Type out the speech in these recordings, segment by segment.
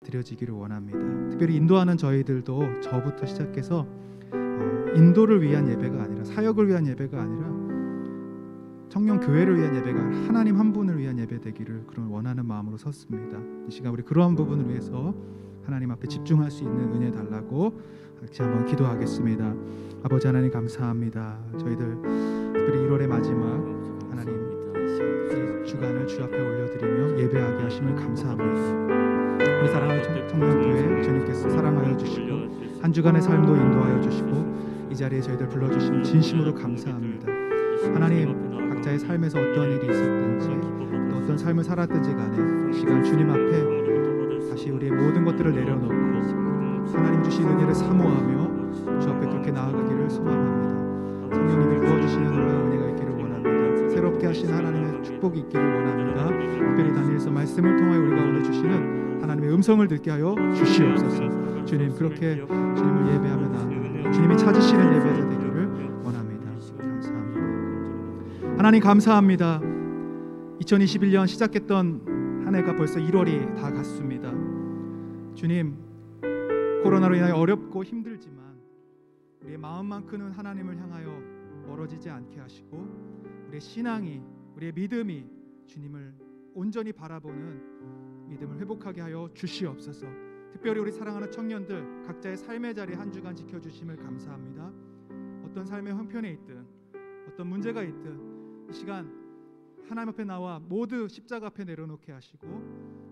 드려지기를 원합니다. 특별히 인도하는 저희들도 저부터 시작해서 인도를 위한 예배가 아니라, 사역을 위한 예배가 아니라 청년 교회를 위한 예배가 아니라 하나님 한 분을 위한 예배 되기를 그런 원하는 마음으로 섰습니다. 이 시간 우리 그러한 부분을 위해서 하나님 앞에 집중할 수 있는 은혜 달라고 같이 한번 기도하겠습니다. 아버지 하나님 감사합니다. 저희들 특별히 1월의 마지막 하나님 이 주간을 주 앞에 올려드리며 예배하게 하심을 감사합니다. 우리 사랑하는 청년교회 주님께서 사랑하여 주시고 한 주간의 삶도 인도하여 주시고 이 자리에 저희들 불러주심 진심으로 감사합니다. 하나님, 각자의 삶에서 어떠한 일이 있었든지 또 어떤 삶을 살았든지 간에 이 시간 주님 앞에 다시 우리의 모든 것들을 내려놓고 하나님 주신 은혜를 사모하며 주 앞에 그렇게 나아가기를 소망합니다. 성령님이 부어주시는 놀라운 은혜가 있기를 원합니다. 새롭게 하신 하나님의 축복이 있기를 원합니다. 특별히 다니엘서 말씀을 통하여 우리가 오늘 주시는 하나님의 음성을 듣게 하여 주시옵소서. 주님, 그렇게 주님을 예배하며 나아가며 주님이 찾으시는 예배자 되기를 원합니다. 감사합니다. 하나님 감사합니다. 2021년 시작했던 한 해가 벌써 1월이 다 갔습니다. 주님, 코로나로 인하여 어렵고 힘들지만 우리의 마음만큼은 하나님을 향하여 멀어지지 않게 하시고 우리의 신앙이, 우리의 믿음이 주님을 온전히 바라보는 믿음을 회복하게 하여 주시옵소서. 특별히 우리 사랑하는 청년들 각자의 삶의 자리 한 주간 지켜주심을 감사합니다. 어떤 삶의 형편에 있든 어떤 문제가 있든 이 시간 하나님 앞에 나와 모두 십자가 앞에 내려놓게 하시고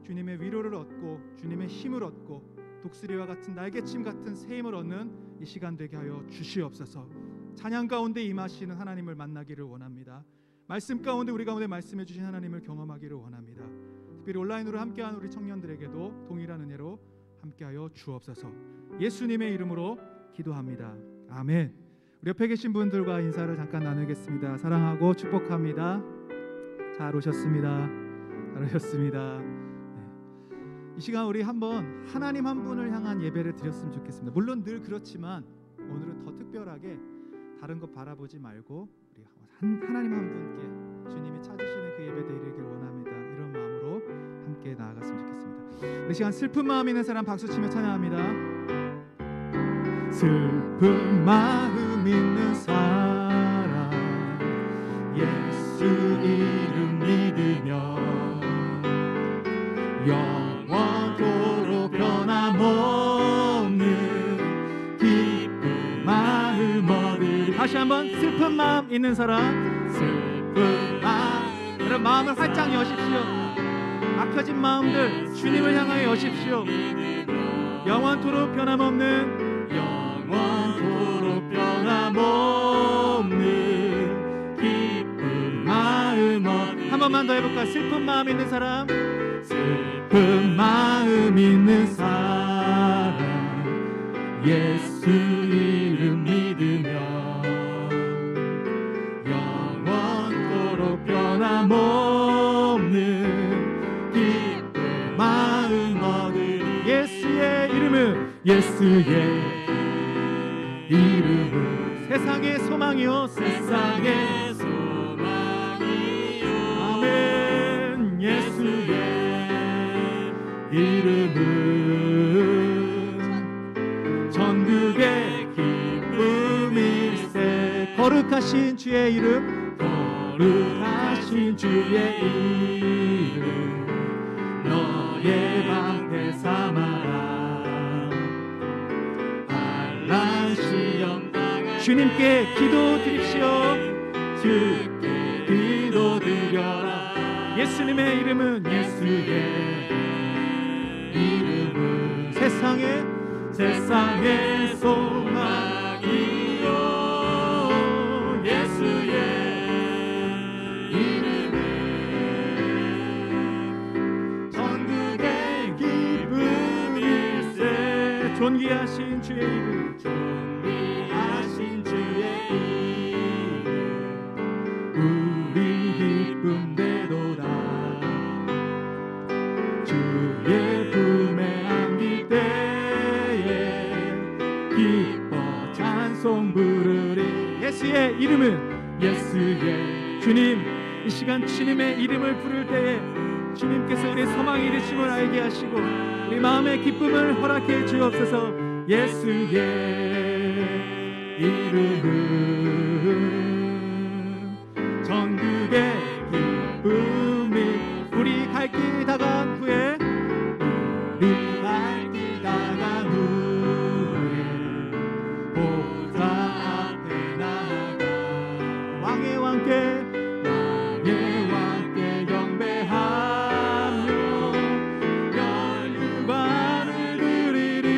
주님의 위로를 얻고 주님의 힘을 얻고 독수리와 같은 날개침 같은 새 힘을 얻는 이 시간 되게 하여 주시옵소서. 찬양 가운데 임하시는 하나님을 만나기를 원합니다. 말씀 가운데 우리 가운데 말씀해 주신 하나님을 경험하기를 원합니다. 특별히 온라인으로 함께하는 우리 청년들에게도 동일한 은혜로 함께하여 주옵소서. 예수님의 이름으로 기도합니다. 아멘. 우리 옆에 계신 분들과 인사를 잠깐 나누겠습니다. 사랑하고 축복합니다. 잘 오셨습니다. 잘 오셨습니다. 이 시간 우리 한번 하나님 한 분을 향한 예배를 드렸으면 좋겠습니다. 물론 늘 그렇지만 오늘은 더 특별하게 다른 것 바라보지 말고 우리 하나님 한 분께 주님이 찾으시는 그 예배 드리길 원합니다. 이런 마음으로 함께 나아갔으면 좋겠습니다. 우리 시간 슬픈 마음 있는 사람 박수 치며 찬양합니다. 슬픈 마음 있는 사람 예수 이름 믿으며 영원토록 변함없는 기쁜 마음 얻으리. 다시 한번 슬픈 마음 있는 사람, 슬픈 마음, 여러분 마음을 활짝 여십시오. 막혀진 마음들 주님을 향하여 여십시오. 영원토록 변함없는, 영원토록 변함없는 기쁜 마음 얻으리. 한 번만 더 해볼까? 슬픈 마음 있는 사람, 슬픈 마음 있는 사람 예수 이름 믿으며 영원토록 변함없는 기쁜 마음 얻으리. 예수의 이름은, 예수의 이름은 세상의 소망이요, 세상의 소망이요. 아멘. 예수의 이름은 전국의 기쁨일세. 거룩하신 주의 이름, 거룩하신 주의 이름 너의 방패 삼아라. 반란시 영광 주님께 기도드립시오. 주께 기도드려라. 예수님의 이름은, 예수의 이름은 세상의 소망이요. 예수의 이름은 전국의 기쁨일세. 존귀하신 주의 이름, 존귀하신 주의 이름 우리 기쁨 되도다. 주의 품에 안길 때에 기뻐 찬송 부르리. 예수의 이름은, 예수의 주님, 이 시간 주님의 이름을 부를 때에 주님께서 우리의 소망이 되심을 알게 하시고 우리 마음의 기쁨을 허락해 주옵소서. 예수의 이름은 전국의 기쁨이 우리 갈 길 다가간 후에 우리 갈 길 다가간 후에 보좌 앞에 나아가 왕의 왕께 경배하며 영광을 드리리.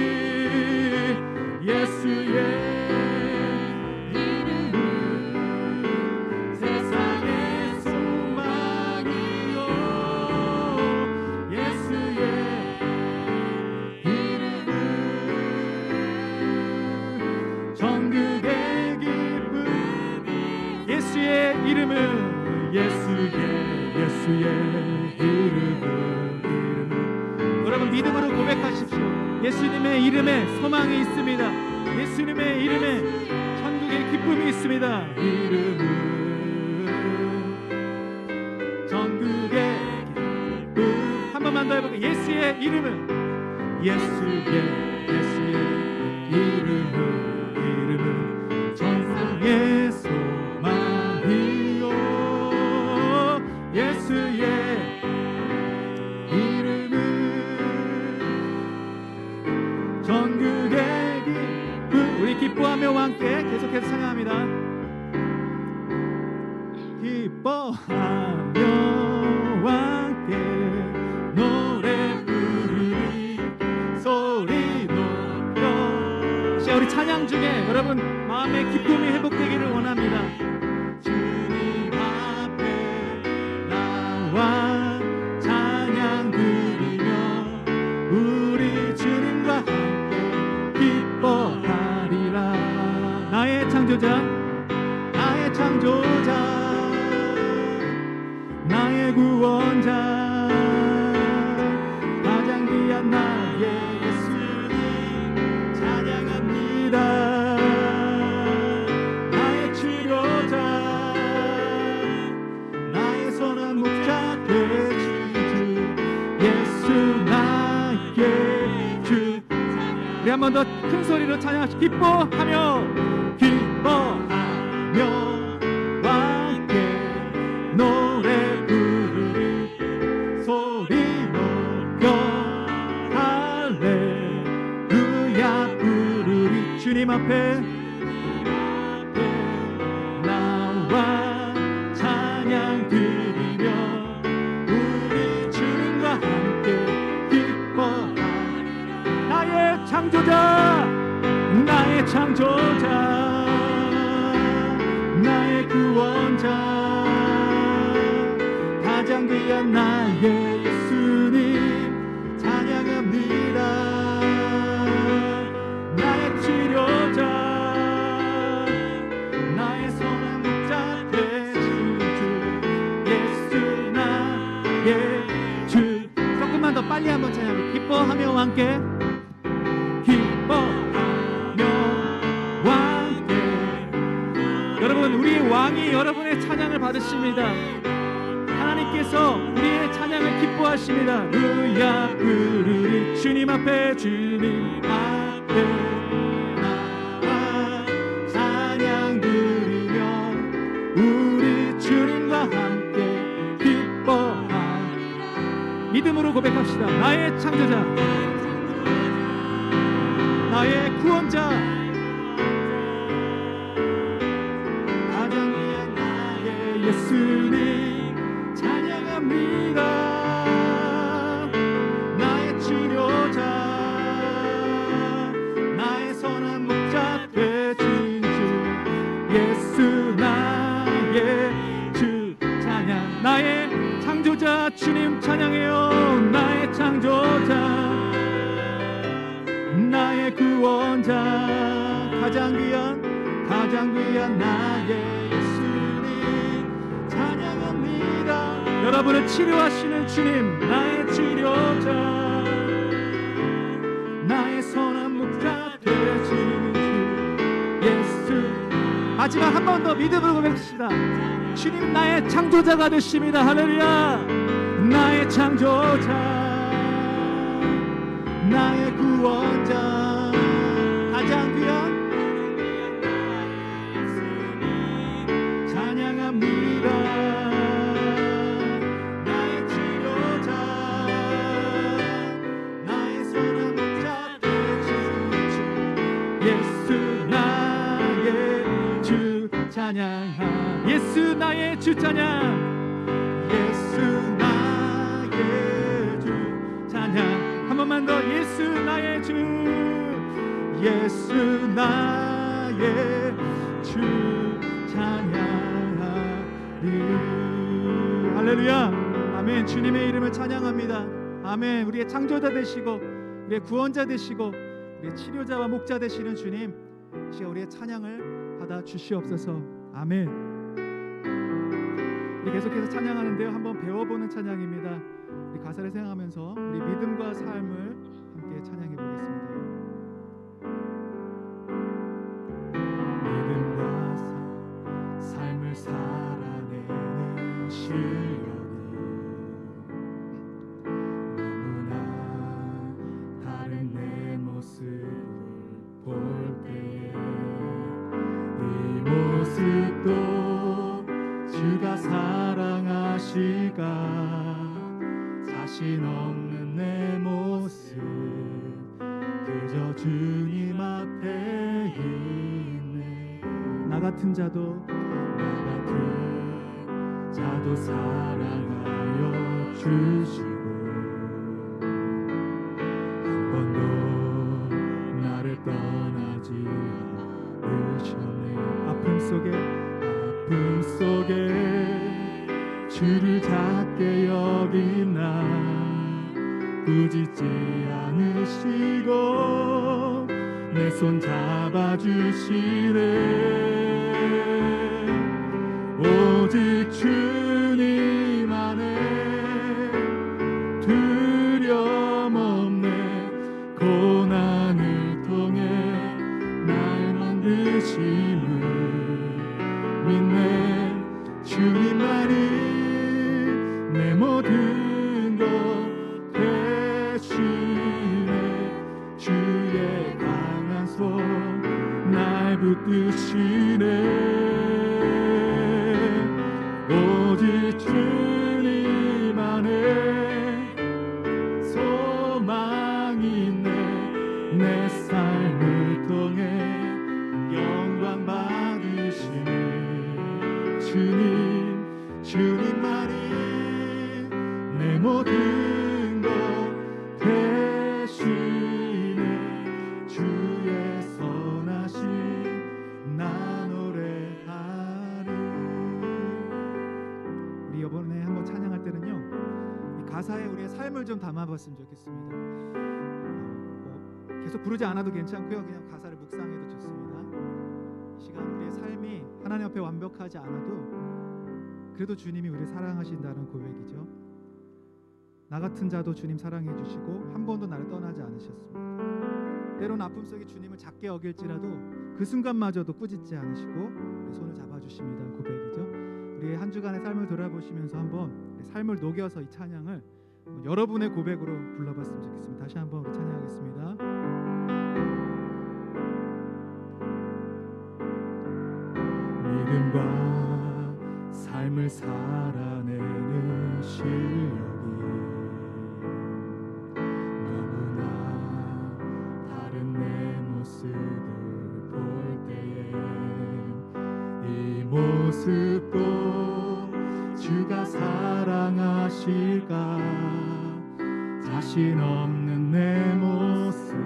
예수의 이름은 세상의 소망이요. 예수의 이름은 전국의 기쁨이. 예수의 이름은 예수의 이름은 여러분 믿음으로 고백하십시오. 예수님의 이름에 소망이 있습니다. 예수님의 이름에 천국의 기쁨이 있습니다. 이름은 천국의 기쁨. 한 번만 더 해볼게요. 예수의 이름은 예수의 이름은 천국의 소망이요. 예수의 이름은 전국의 기쁨. 우리 기뻐하며 함께 계속해서 찬양합니다. 기뻐하며 함께 노래 부르리 소리 높여. 자, 우리 찬양 중에 여러분 마음의 기쁨이 회복되기를 원합니다. 찬양 드리며 우리 주님과 함께 기뻐하리라. 나의 창조자 나의 구원자 가장 귀한 나의 예수님 찬양합니다. 나의 치료자 나의 선한 목자 되신 주 예수 나의 주. 우리 한 번 더 큰 소리로 찬양하시고 기뻐하며 함께 노래 부르리 소리 높여 할렐루야 부르리. 주님 앞에 나와 찬양 드리며 우리 주님과 함께 기뻐하리. 나의 창조자 나의 구원자 가장 귀한 나의 예수님 찬양합니다. 나의 치료자 나의 선한 목자 되신 주 예수 나의 주. 조금만 더 빨리 한번 찬양해. 기뻐하며 함께 여러분 우리 왕이 여러분의 찬양을 받으십니다. 하나님께서 우리의 찬양을 기뻐하십니다. 루야 부르리 주님 앞에 나와 찬양 드리며 우리 주님과 함께 기뻐하리. 믿음으로 고백합시다. 나의 창조자 나의 구원자 예수님 찬양합니다. 나의 치료자 나의 선한 목자 되신 주 예수 나의 주 찬양. 나의 창조자 주님 찬양해요. 나의 창조자 나의 구원자 가장 귀한 나의 여러분을 치료하시는 주님 나의 치료자 나의 선한 목자 되신 주 예수. 마지막 한 번 더 믿음으로 고백합시다. 주님 나의 창조자가 되십니다. 할렐루야. 나의 창조자, 나의 구원자, 가장 귀한 찬양합니다. 나의 치료자, 나의 소망자 되신 주 예수 나의 주 찬양하. 예수 나의 주 찬양. 예수 나의 주 찬양. 한 번만 더. 예수 나의 주, 예수 나의 주 찬양하리. 할렐루야. 아멘. 주님의 이름을 찬양합니다. 아멘. 우리의 창조자 되시고 우리의 구원자 되시고 우리의 치료자와 목자 되시는 주님, 이 시간 우리의 찬양을 받아 주시옵소서. 아멘. 우리 계속해서 찬양하는데요, 한번 배워보는 찬양입니다. 우리 가사를 생각하면서 우리 믿음과 삶을 함께 찬양해 보겠습니다. 믿음과 삶을 살아내는 실력이 너무나 다른 내 모습을 볼 때에 이 모습도 주가 사랑하실까. 자신 없는 내 모습 그저 주님 앞에 있네. 나 같은 자도 사랑하여 주시고 한 번도 나를 떠나지 않으셨네. 아픔 속에 주를 작게 여긴 나 꾸짖지 않으시고 내 손 잡아주시네. 오직 주님 안에 두려움 없네. 고난을 통해 날 만드심을 믿네. 주님만이 내 모든 것 되시네. 주의 강한 손 날 붙드시네. 오직 주님 안에 소망이 있네. 내 삶을 통해 영광 받으시네. 주님만이 내 모든 것 되시네. 주의 선하심 나 노래하리. 우리 이번에 한번 찬양할 때는요, 이 가사에 우리의 삶을 좀 담아봤으면 좋겠습니다. 계속 부르지 않아도 괜찮고요, 그냥 가사를 묵상해도 좋습니다. 이 시간 우리의 삶이 하나님 앞에 완벽하지 않아도 그래도 주님이 우리를 사랑하신다는 고백이죠. 나 같은 자도 주님 사랑해 주시고 한 번도 나를 떠나지 않으셨습니다. 때론 아픔 속에 주님을 작게 여길지라도 그 순간마저도 꾸짖지 않으시고 우리 손을 잡아주십니다. 고백이죠. 우리의 한 주간의 삶을 돌아보시면서 한번 삶을 녹여서 이 찬양을 여러분의 고백으로 불러봤으면 좋겠습니다. 다시 한번 우리 찬양하겠습니다. 믿음과 삶을 살아내는 실력이 너무나 다른 내 모습을 볼 때에 이 모습도 주가 사랑하실까. 자신 없는 내 모습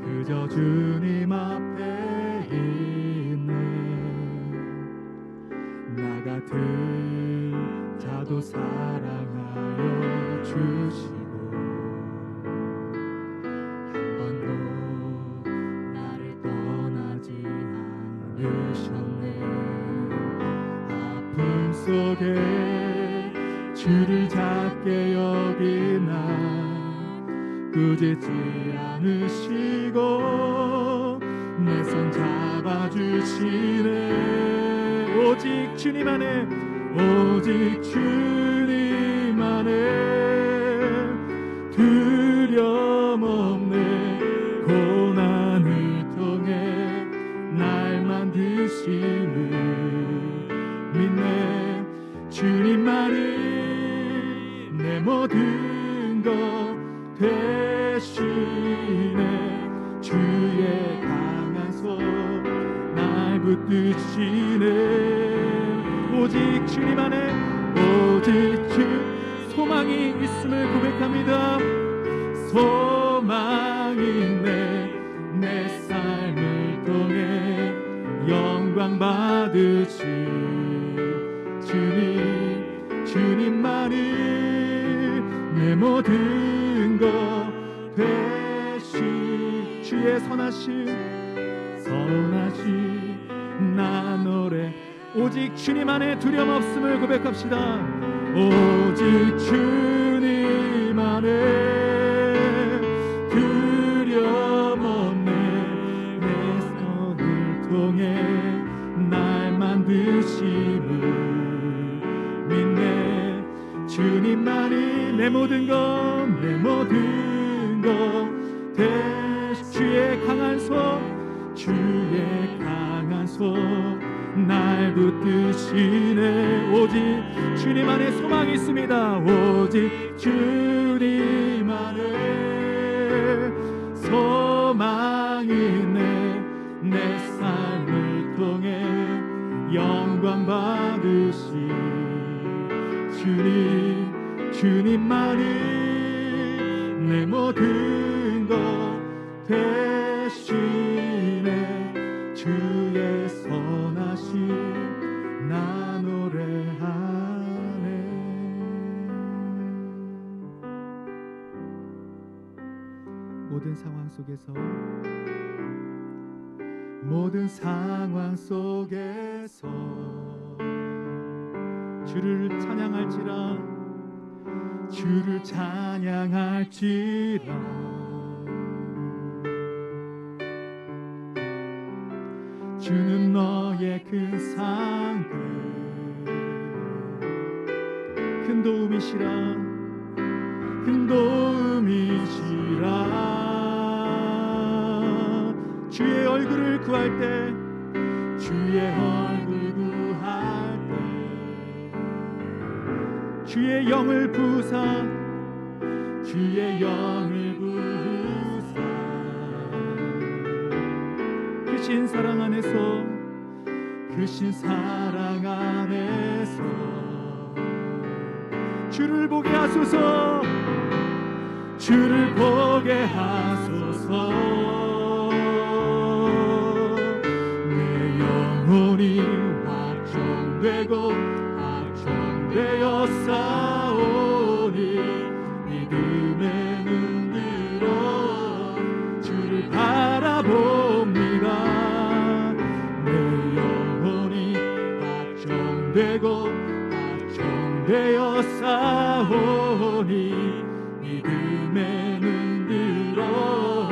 그저 주님 앞에 있네. 나 같은 자도 사랑하여 주시고 한 번도 나를 떠나지 않으셨네. 아픔 속에 주를 작게 여긴 나 꾸짖지 않으시고 내 손 잡아주시네. 오직 주님 안에, 오직 주님 두려움 없네. 고난을 통해 날 만드심을 믿네. 주님만이 내 모든 것 되시네. 주의 강한 손 날 붙드시네. 오직 주님 안에 오직 주 소망이 있음을 고백합니다. 소망이 있네. 내 삶을 통해 영광 받으신 주님만이 내 모든 것 되시. 주의 선하심 나 노래. 오직 주님 안에 두려움 없음을 고백합시다. 오직 주님 안에 두려움 없네. 내 손을 통해 날 만드심을 믿네. 주님만이 내 모든 것 주의 강한 손 날 붙드시네. 오직 주님 안에 소망이 있습니다. 오직 주님 안에 소망이 있네. 내 삶을 통해 영광 받으신 주님만이 내 모든 것 되시네. 주의 선하심 나 노래하네. 모든 상황 속에서 주를 찬양할지라. 주는 너의 큰 상급 큰 도움이시라. 주의 얼굴을 구할 때 주의 영을 부으사 크신 사랑 안에서 주를 보게 하소서. 내 영혼이 확정되어 싸우니 믿음의 눈으로 주를 바라봅니다. 내 영혼이 확정되어 싸우니 믿음의 눈으로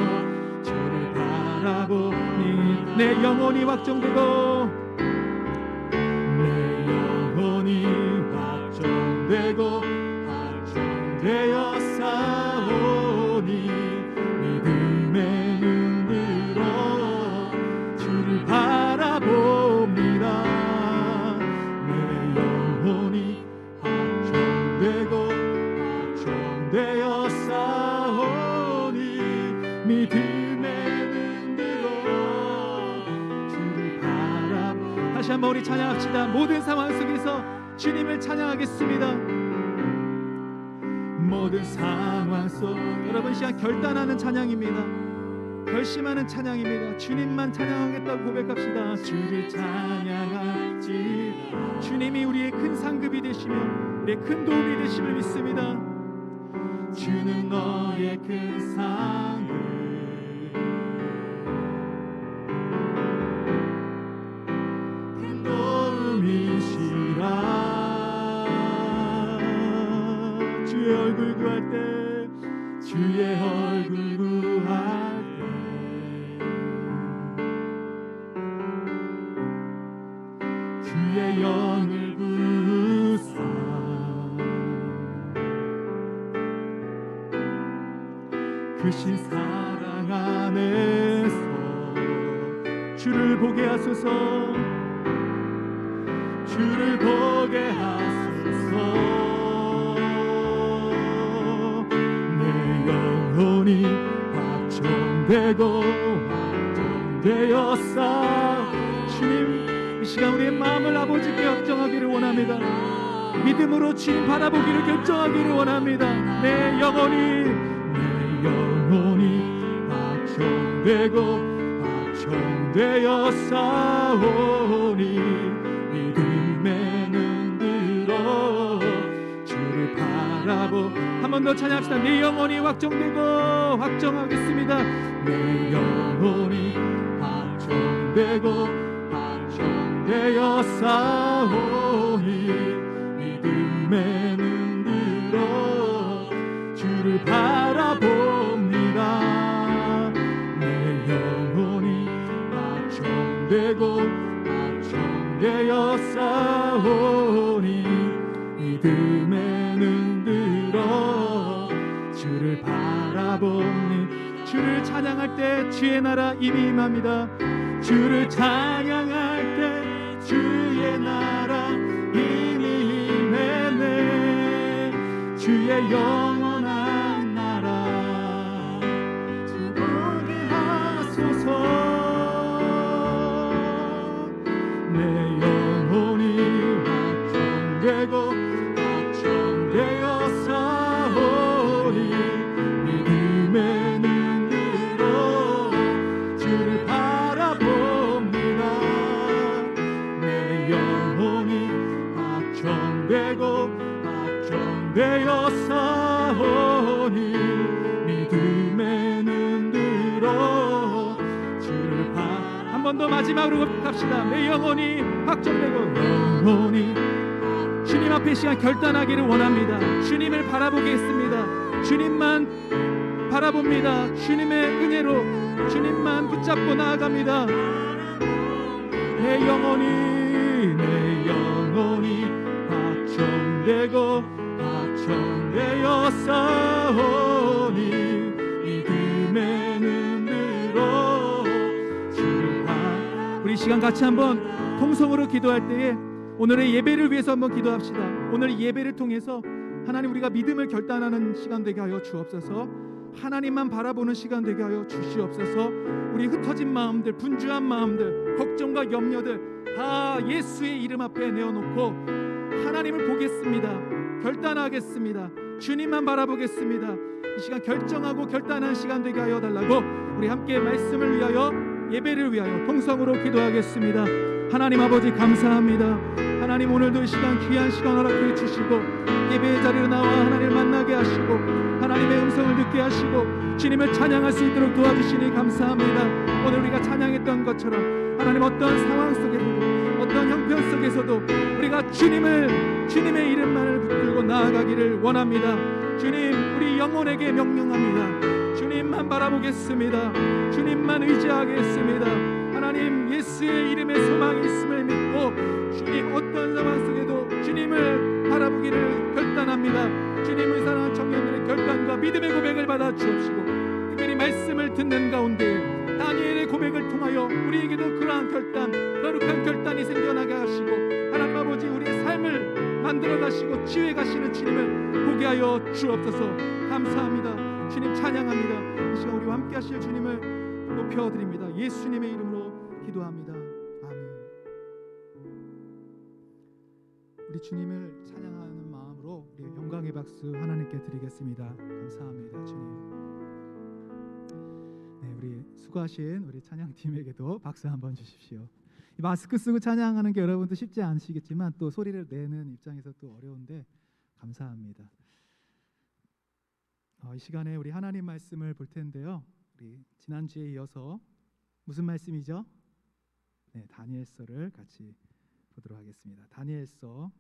주를 바라보니. 내 영혼이 확정되어 싸우니 믿음의 눈으로 주를 바라봅니다. 내 영혼이 확정되어 싸우니 믿음의 눈으로 주를 바라봅니다. 다시 한번 우리 찬양합시다. 모든 상황 속에서 주님을 찬양하겠습니다. 모든 상황 속 여러분 시간 결단하는 찬양입니다. 결심하는 찬양입니다. 주님만 찬양하겠다고 고백합시다. 주를 찬양할지. 주님이 우리의 큰 상급이 되시며 우리의 큰 도움이 되심을 믿습니다. 주는 너의 큰 상급 큰 도움이시라. 주의 얼굴 구할 때 주의 영을 부으사 안에서 주를 보게 하소서. 주를 보게 하소서. 내 영혼이 확정되고 확정되었사. 주님, 이 시간 우리의 마음을 아버지께 확정하기를 원합니다. 믿음으로 주님 바라보기를 결정하기를 원합니다. 내 영혼이 확정되고 확정되었사오니 믿음에 눈들어 주를 바라보. 한 번 더 찬양합시다. 내 영혼이 확정되고 확정하겠습니다. 내 영혼이 확정되고 확정되었사오니 믿음에 눈들어 주를 바라봅니다. 내 영혼이 확정되고 확정되었사오니 믿음에 눈들어 주를 바라봅니. 주를 찬양할 때 주의 나라 임이 임합니다. 주를 찬양할 때 주의 나라 임이 임해네. 주의 영원한 나라 주 보게 하소서. 내 영혼이 확정되고 확정되었사오니 믿음에 눈들어 주를 바라봅니다. 내 영혼이 확정되고 확정되었사오니 믿음에 눈들어 주를 한 번 더 마지막으로 갑시다. 내 영혼이 확정되고 영혼이 주님 앞에 시간 결단하기를 원합니다. 주님을 바라보겠습니다. 주님만 바라봅니다. 주님의 은혜로 주님만 붙잡고 나아갑니다. 내 영혼이 확정되고 확정되었사오니 믿음에 눈들어 주를 우리 시간 같이 한번 통성으로 기도할 때에 오늘의 예배를 위해서 한번 기도합시다. 오늘 예배를 통해서 하나님, 우리가 믿음을 결단하는 시간 되게 하여 주옵소서. 하나님만 바라보는 시간 되게 하여 주시옵소서. 우리 흩어진 마음들, 분주한 마음들, 걱정과 염려들 다 예수의 이름 앞에 내어놓고 하나님을 보겠습니다. 결단하겠습니다. 주님만 바라보겠습니다. 이 시간 결정하고 결단한 시간 되게 하여 달라고 우리 함께 말씀을 위하여, 예배를 위하여 통성으로 기도하겠습니다. 하나님 아버지 감사합니다. 하나님, 오늘도 이 시간 귀한 시간 허락해 주시고 예배의 자리로 나와 하나님을 만나게 하시고 하나님의 음성을 듣게 하시고 주님을 찬양할 수 있도록 도와주시니 감사합니다. 오늘 우리가 찬양했던 것처럼 하나님, 어떤 상황 속에서도 어떤 형편 속에서도 우리가 주님의 이름만을 붙들고 나아가기를 원합니다. 주님, 우리 영혼에게 명령합니다. 주님만 바라보겠습니다. 주님만 의지하겠습니다. 하나님, 예수의 이름에 소망이 있음을 믿고 주님, 어떤 상황 속에도 주님을 바라보기를 결단합니다. 주님을 사랑하는 청년들의 결단과 믿음의 고백을 받아 주옵시고, 특별히 말씀을 듣는 가운데 다니엘의 고백을 통하여 우리에게도 그러한 결단, 거룩한 결단이 생겨나게 하시고 하나님 아버지, 우리의 삶을 만들어 가시고 치유해 가시는 주님을 보게 하여 주옵소서. 감사합니다. 주님 찬양합니다. 이 시간 우리와 함께 하실 주님을 높여드립니다. 예수님의 이름으로 기도합니다. 아멘. 우리 주님을 찬양하는 마음으로 우리 영광의 박수 하나님께 드리겠습니다. 감사합니다, 주님. 네, 우리 수고하신 우리 찬양팀에게도 박수 한번 주십시오. 이 마스크 쓰고 찬양하는 게 여러분도 쉽지 않으시겠지만 또 소리를 내는 입장에서 또 어려운데 감사합니다. 이 시간에 우리 하나님 말씀을 볼 텐데요. 우리 지난주에 이어서 무슨 말씀이죠? 네, 다니엘서를 같이 보도록 하겠습니다. 다니엘서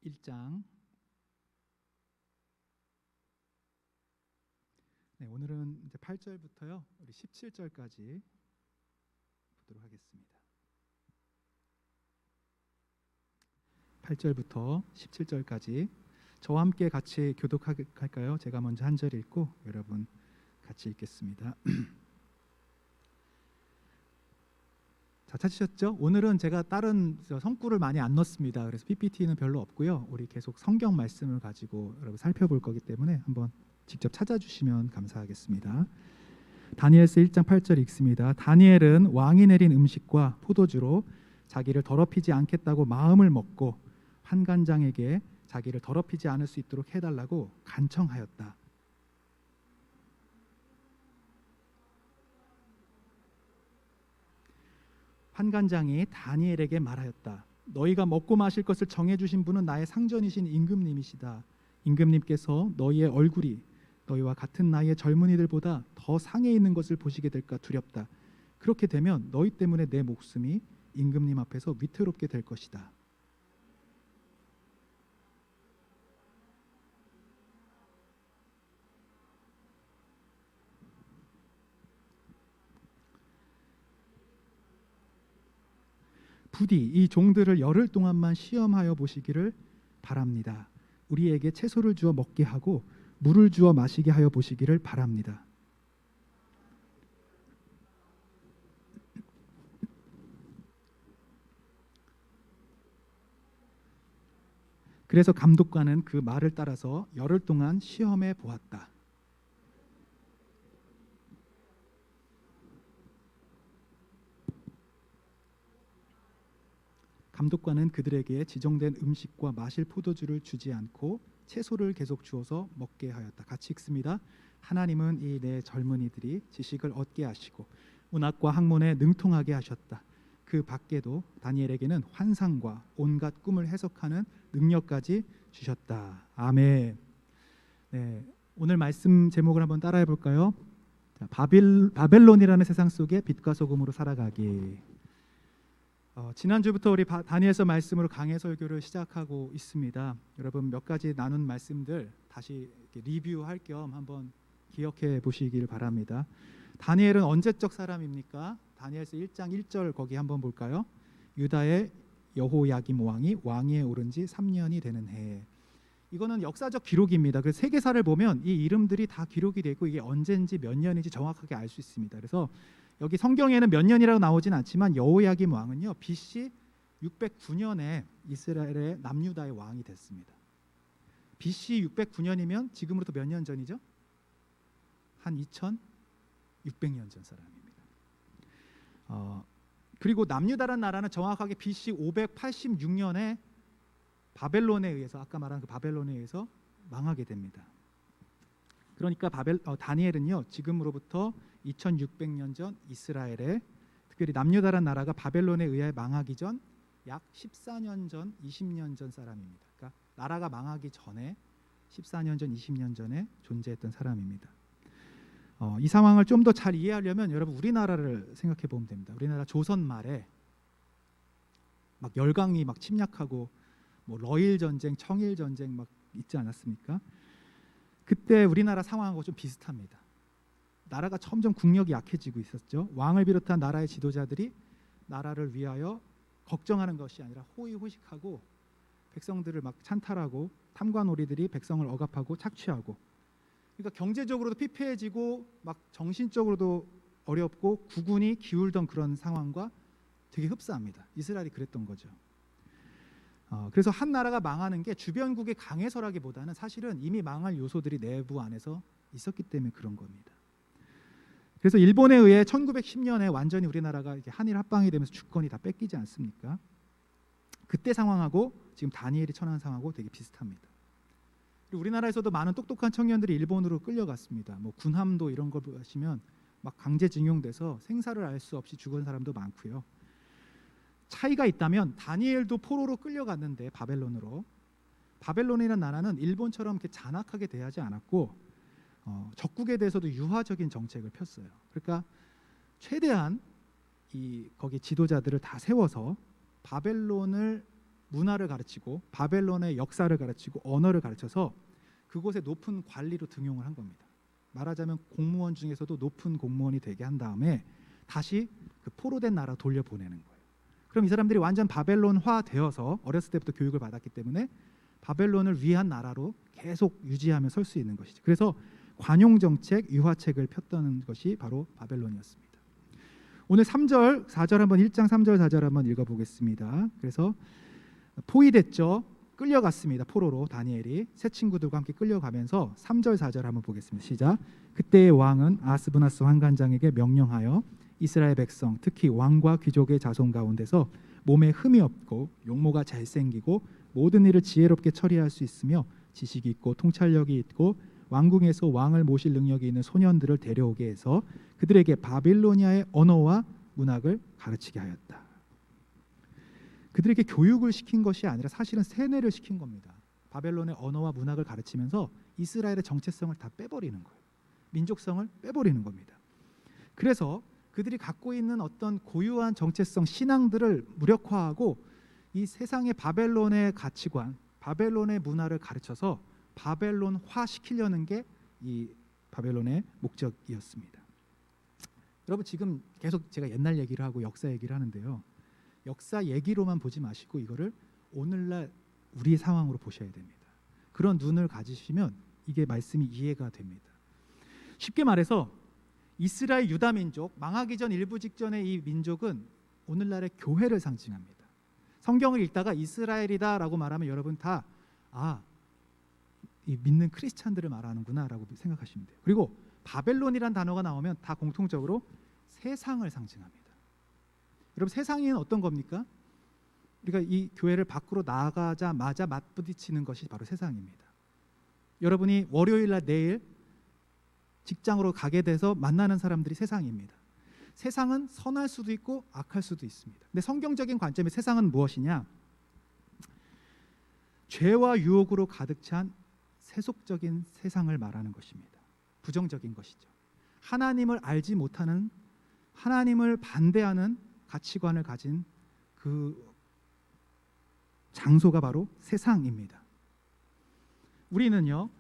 1장. 네, 오늘은 이제 8절부터요. 우리 17절까지 보도록 하겠습니다. 8절부터 17절까지 저와 함께 같이 교독할까요? 제가 먼저 한 절 읽고 여러분 같이 같이 읽겠습니다. 자, 찾으셨죠? 오늘은 제가 다른 성구를 많이 안 넣습니다. 그래서 PPT는 별로 없고요. 우리 계속 성경 말씀을 가지고 여러분 살펴볼 거기 때문에 한번 직접 찾아주시면 감사하겠습니다. 다니엘서 1장 8절 읽습니다. 다니엘은 왕이 내린 음식과 포도주로 자기를 더럽히지 않겠다고 마음을 먹고 환관장에게 자기를 더럽히지 않을 수 있도록 해달라고 간청하였다. 환관장이 다니엘에게 말하였다. 너희가 먹고 마실 것을 정해주신 분은 나의 상전이신 임금님이시다. 임금님께서 너희의 얼굴이 너희와 같은 나이의 젊은이들보다 더 상에 있는 것을 보시게 될까 두렵다. 그렇게 되면 너희 때문에 내 목숨이 임금님 앞에서 위태롭게 될 것이다. 부디 이 종들을 열흘 동안만 시험하여 보시기를 바랍니다. 우리에게 채소를 주어 먹게 하고 물을 주어 마시게 하여 보시기를 바랍니다. 그래서 감독관은 그 말을 따라서 열흘 동안 시험해 보았다. 감독관은 그들에게 지정된 음식과 마실 포도주를 주지 않고 채소를 계속 주어서 먹게 하였다. 같이 읽습니다. 하나님은 이 내 젊은이들이 지식을 얻게 하시고 문학과 학문에 능통하게 하셨다. 그 밖에도 다니엘에게는 환상과 온갖 꿈을 해석하는 능력까지 주셨다. 아멘. 네, 오늘 말씀 제목을 한번 따라해 볼까요? 자, 바벨론이라는 세상 속에 빛과 소금으로 살아가기. 지난주부터 우리 다니엘서 말씀으로 강해 설교를 시작하고 있습니다. 여러분 몇 가지 나눈 말씀들 다시 리뷰할 겸 한번 기억해 보시길 바랍니다. 다니엘은 언제적 사람입니까? 다니엘서 1장 1절 거기 한번 볼까요? 유다의 여호야김 왕이 왕위에 오른 지 3년이 되는 해. 이거는 역사적 기록입니다. 그래서 세계사를 보면 이 이름들이 다 기록이 되고 이게 언제인지 몇 년인지 정확하게 알 수 있습니다. 그래서 여기 성경에는 몇 년이라고 나오진 않지만 여호야김 왕은요 BC 609년에 이스라엘의 남유다의 왕이 됐습니다. BC 609년이면 지금으로부터 몇 년 전이죠? 한 2600년 전 사람입니다. 그리고 남유다라는 나라는 정확하게 BC 586년에 바벨론에 의해서 아까 말한 그 바벨론에 의해서 망하게 됩니다. 그러니까 다니엘은요 지금으로부터 2600년 전 이스라엘에 특별히 남유다라는 나라가 바벨론에 의해 망하기 전 약 14년 전 20년 전 사람입니다. 그러니까 나라가 망하기 전에 14년 전 20년 전에 존재했던 사람입니다. 이 상황을 좀 더 잘 이해하려면 여러분 우리나라를 생각해 보면 됩니다. 우리나라 조선 말에 막 열강이 막 침략하고 뭐 러일 전쟁, 청일 전쟁 막 있지 않았습니까? 그때 우리나라 상황하고 좀 비슷합니다. 나라가 점점 국력이 약해지고 있었죠. 왕을 비롯한 나라의 지도자들이 나라를 위하여 걱정하는 것이 아니라 호의호식하고 백성들을 막 찬탈하고 탐관오리들이 백성을 억압하고 착취하고 그러니까 경제적으로도 피폐해지고 막 정신적으로도 어렵고 국운이 기울던 그런 상황과 되게 흡사합니다. 이스라엘이 그랬던 거죠. 그래서 한 나라가 망하는 게 주변국의 강해서라기보다는 사실은 이미 망할 요소들이 내부 안에서 있었기 때문에 그런 겁니다. 그래서 일본에 의해 1910년에 완전히 우리나라가 한일 합방이 되면서 주권이 다 뺏기지 않습니까? 그때 상황하고 지금 다니엘이 처한 상황하고 되게 비슷합니다. 그리고 우리나라에서도 많은 똑똑한 청년들이 일본으로 끌려갔습니다. 뭐 군함도 이런 걸 보시면 막 강제징용돼서 생사를 알 수 없이 죽은 사람도 많고요. 차이가 있다면 다니엘도 포로로 끌려갔는데 바벨론으로 바벨론이라는 나라는 일본처럼 이렇게 잔악하게 대하지 않았고 적국에 대해서도 유화적인 정책을 폈어요. 그러니까 최대한 거기 지도자들을 다 세워서 바벨론을 문화를 가르치고 바벨론의 역사를 가르치고 언어를 가르쳐서 그곳에 높은 관리로 등용을 한 겁니다. 말하자면 공무원 중에서도 높은 공무원이 되게 한 다음에 다시 그 포로된 나라 돌려보내는 거예요. 그럼 이 사람들이 완전 바벨론화 되어서 어렸을 때부터 교육을 받았기 때문에 바벨론을 위한 나라로 계속 유지하며 설 수 있는 것이죠. 그래서 관용 정책, 유화책을 폈던 것이 바로 바벨론이었습니다. 오늘 3절, 4절 한번 1장 3절 4절 한번 읽어보겠습니다. 그래서 포위됐죠. 끌려갔습니다. 포로로 다니엘이 새 친구들과 함께 끌려가면서 3절 4절 한번 보겠습니다. 시작. 그때의 왕은 아스브나스 환관장에게 명령하여 이스라엘 백성, 특히 왕과 귀족의 자손 가운데서 몸에 흠이 없고 용모가 잘생기고 모든 일을 지혜롭게 처리할 수 있으며 지식이 있고 통찰력이 있고 왕궁에서 왕을 모실 능력이 있는 소년들을 데려오게 해서 그들에게 바빌로니아의 언어와 문학을 가르치게 하였다. 그들에게 교육을 시킨 것이 아니라 사실은 세뇌를 시킨 겁니다. 바벨론의 언어와 문학을 가르치면서 이스라엘의 정체성을 다 빼버리는 거예요. 민족성을 빼버리는 겁니다. 그래서 그들이 갖고 있는 어떤 고유한 정체성, 신앙들을 무력화하고 이 세상의 바벨론의 가치관, 바벨론의 문화를 가르쳐서 바벨론화 시키려는 게 이 바벨론의 목적이었습니다. 여러분 지금 계속 제가 옛날 얘기를 하고 역사 얘기를 하는데요. 역사 얘기로만 보지 마시고 이거를 오늘날 우리의 상황으로 보셔야 됩니다. 그런 눈을 가지시면 이게 말씀이 이해가 됩니다. 쉽게 말해서 이스라엘 유다 민족, 망하기 전 일부 직전의 이 민족은 오늘날의 교회를 상징합니다. 성경을 읽다가 이스라엘이다라고 말하면 여러분 다 이 믿는 크리스찬들을 말하는구나라고 생각하시면 돼요. 그리고 바벨론이란 단어가 나오면 다 공통적으로 세상을 상징합니다. 여러분 세상에는 어떤 겁니까? 우리가 이 교회를 밖으로 나가자마자 맞부딪히는 것이 바로 세상입니다. 여러분이 월요일 날 내일 직장으로 가게 돼서 만나는 사람들이 세상입니다. 세상은 선할 수도 있고 악할 수도 있습니다. 근데 성경적인 관점의 세상은 무엇이냐? 죄와 유혹으로 가득 찬 세속적인 세상을 말하는 것입니다. 부정적인 것이죠. 하나님을 알지 못하는, 하나님을 반대하는 가치관을 가진 그 장소가 바로 세상입니다. 우리는요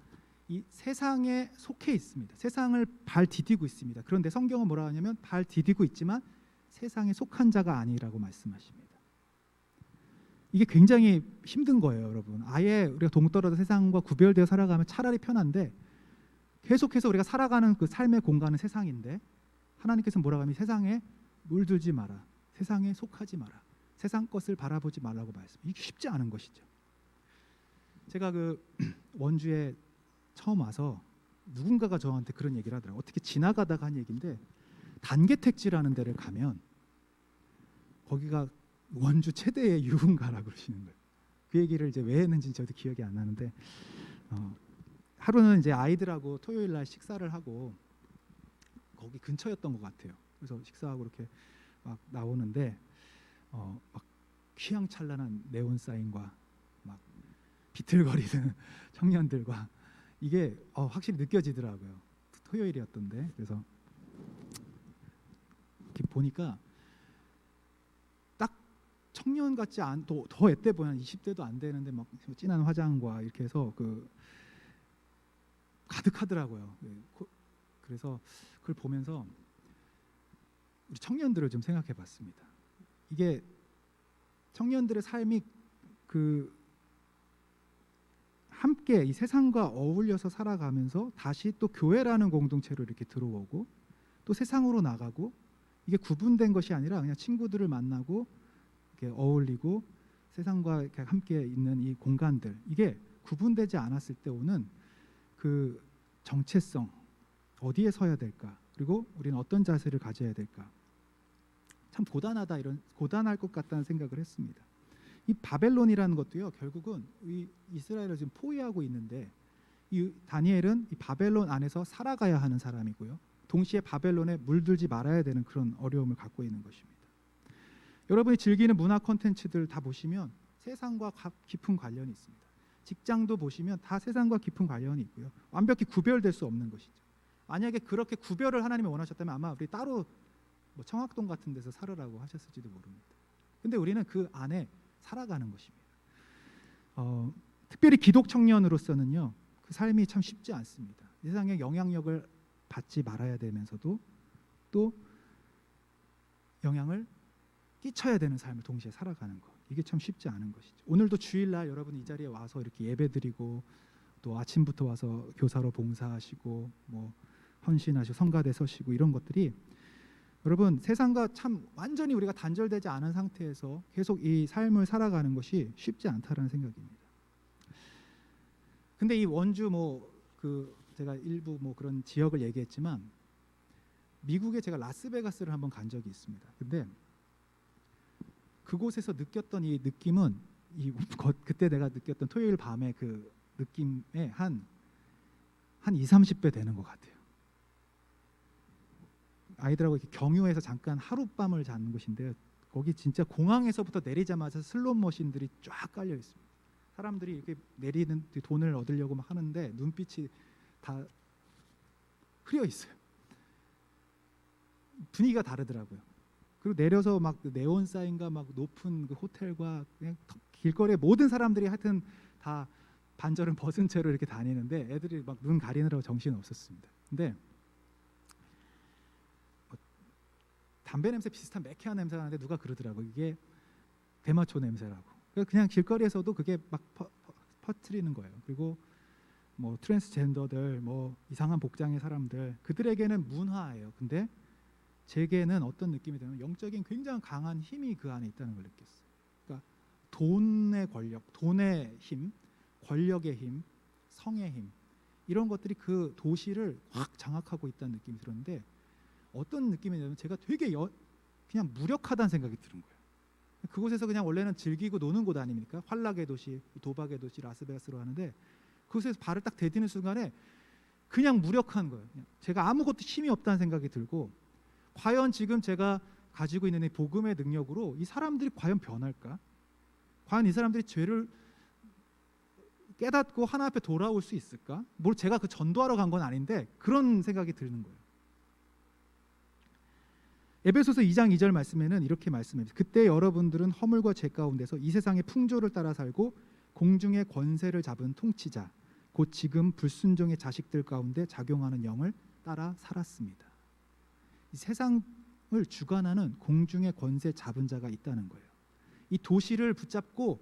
이 세상에 속해 있습니다. 세상을 발 디디고 있습니다. 그런데 성경은 뭐라 하냐면 발 디디고 있지만 세상에 속한 자가 아니라고 말씀하십니다. 이게 굉장히 힘든 거예요, 여러분. 아예 우리가 동떨어져 세상과 구별되어 살아가면 차라리 편한데 계속해서 우리가 살아가는 그 삶의 공간은 세상인데 하나님께서 뭐라고 하면 세상에 물들지 마라, 세상에 속하지 마라, 세상 것을 바라보지 말라고 말씀. 이게 쉽지 않은 것이죠. 제가 그 원주에 처음 와서 누군가가 저한테 그런 얘기를 하더라고요. 어떻게 지나가다가 한 얘기인데 단계택지라는 데를 가면 거기가 원주 최대의 유흥가라고 그러시는 거예요. 그 얘기를 이제 왜 했는지 저도 기억이 안 나는데 하루는 이제 아이들하고 토요일 날 식사를 하고 거기 근처였던 것 같아요. 그래서 식사하고 이렇게 막 나오는데 막 휘황찬란한 네온 사인과 막 비틀거리는 청년들과 이게 확실히 느껴지더라고요. 토요일이었던데 그래서 이렇게 보니까 딱 청년 같지 않, 더 애때 보면 20대도 안 되는데 막 진한 화장과 이렇게 해서 그 가득하더라고요. 그래서 그걸 보면서 우리 청년들을 좀 생각해봤습니다. 이게 청년들의 삶이 그 함께 이 세상과 어울려서 살아가면서 다시 또 교회라는 공동체로 이렇게 들어오고 또 세상으로 나가고 이게 구분된 것이 아니라 그냥 친구들을 만나고 이렇게 어울리고 세상과 이렇게 함께 있는 이 공간들, 이게 구분되지 않았을 때 오는 그 정체성, 어디에 서야 될까, 그리고 우리는 어떤 자세를 가져야 될까, 참 고단하다, 이런 고단할 것 같다는 생각을 했습니다. 이 바벨론이라는 것도요 결국은 이 이스라엘을 지금 포위하고 있는데 이 다니엘은 이 바벨론 안에서 살아가야 하는 사람이고요, 동시에 바벨론에 물들지 말아야 되는 그런 어려움을 갖고 있는 것입니다. 여러분이 즐기는 문화 콘텐츠들 다 보시면 세상과 깊은 관련이 있습니다. 직장도 보시면 다 세상과 깊은 관련이 있고요, 완벽히 구별될 수 없는 것이죠. 만약에 그렇게 구별을 하나님이 원하셨다면 아마 우리 따로 뭐 청학동 같은 데서 살으라고 하셨을지도 모릅니다. 근데 우리는 그 안에 살아가는 것입니다. 특별히 기독 청년으로서는요 그 삶이 참 쉽지 않습니다. 세상에 영향력을 받지 말아야 되면서도 또 영향을 끼쳐야 되는 삶을 동시에 살아가는 것, 이게 참 쉽지 않은 것이죠. 오늘도 주일날 여러분 이 자리에 와서 이렇게 예배드리고 또 아침부터 와서 교사로 봉사하시고 뭐 헌신하시고 성가대 서시고 이런 것들이 여러분 세상과 참 완전히 우리가 단절되지 않은 상태에서 계속 이 삶을 살아가는 것이 쉽지 않다라는 생각입니다. 근데 이 원주 제가 일부 그런 지역을 얘기했지만 미국에 제가 라스베가스를 한번 간 적이 있습니다. 근데 그곳에서 느꼈던 이 느낌은 그때 내가 느꼈던 토요일 밤에 그 느낌의 한 20-30배 되는 것 같아요. 아이들하고 이렇게 경유해서 잠깐 하룻밤을 자는 곳인데요. 거기 진짜 공항에서부터 내리자마자 슬롯 머신들이 쫙 깔려 있습니다. 사람들이 이렇게 내리는 돈을 얻으려고 막 하는데 눈빛이 다 흐려 있어요. 분위기가 다르더라고요. 그리고 내려서 막 네온 사인과 막 높은 그 호텔과 그냥 길거리에 모든 사람들이 하여튼 다 반절은 벗은 채로 이렇게 다니는데 애들이 막 눈 가리느라고 정신 없었습니다. 근데 담배 냄새 비슷한 매캐한 냄새가 나는데 누가 그러더라고요. 이게 대마초 냄새라고. 그냥 길거리에서도 그게 막 퍼뜨리는 거예요. 그리고 뭐 트랜스젠더들, 뭐 이상한 복장의 사람들, 그들에게는 문화예요. 근데 제게는 어떤 느낌이 드냐면 영적인 굉장히 강한 힘이 그 안에 있다는 걸 느꼈어요. 그러니까 돈의 권력, 돈의 힘, 권력의 힘, 성의 힘, 이런 것들이 그 도시를 확 장악하고 있다는 느낌이 들었는데 어떤 느낌이냐면 제가 되게 그냥 무력하다는 생각이 드는 거예요. 그곳에서 그냥 원래는 즐기고 노는 곳 아닙니까? 환락의 도시, 도박의 도시 라스베가스로 하는데 그곳에서 발을 딱 디디는 순간에 그냥 무력한 거예요. 그냥 제가 아무것도 힘이 없다는 생각이 들고 과연 지금 제가 가지고 있는 이 복음의 능력으로 이 사람들이 과연 변할까? 과연 이 사람들이 죄를 깨닫고 하나 앞에 돌아올 수 있을까? 뭘 제가 그 전도하러 간 건 아닌데 그런 생각이 드는 거예요. 에베소서 2장 2절 말씀에는 이렇게 말씀합니다. 그때 여러분들은 허물과 죄 가운데서 이 세상의 풍조를 따라 살고 공중의 권세를 잡은 통치자 곧 지금 불순종의 자식들 가운데 작용하는 영을 따라 살았습니다. 이 세상을 주관하는 공중의 권세 잡은 자가 있다는 거예요. 이 도시를 붙잡고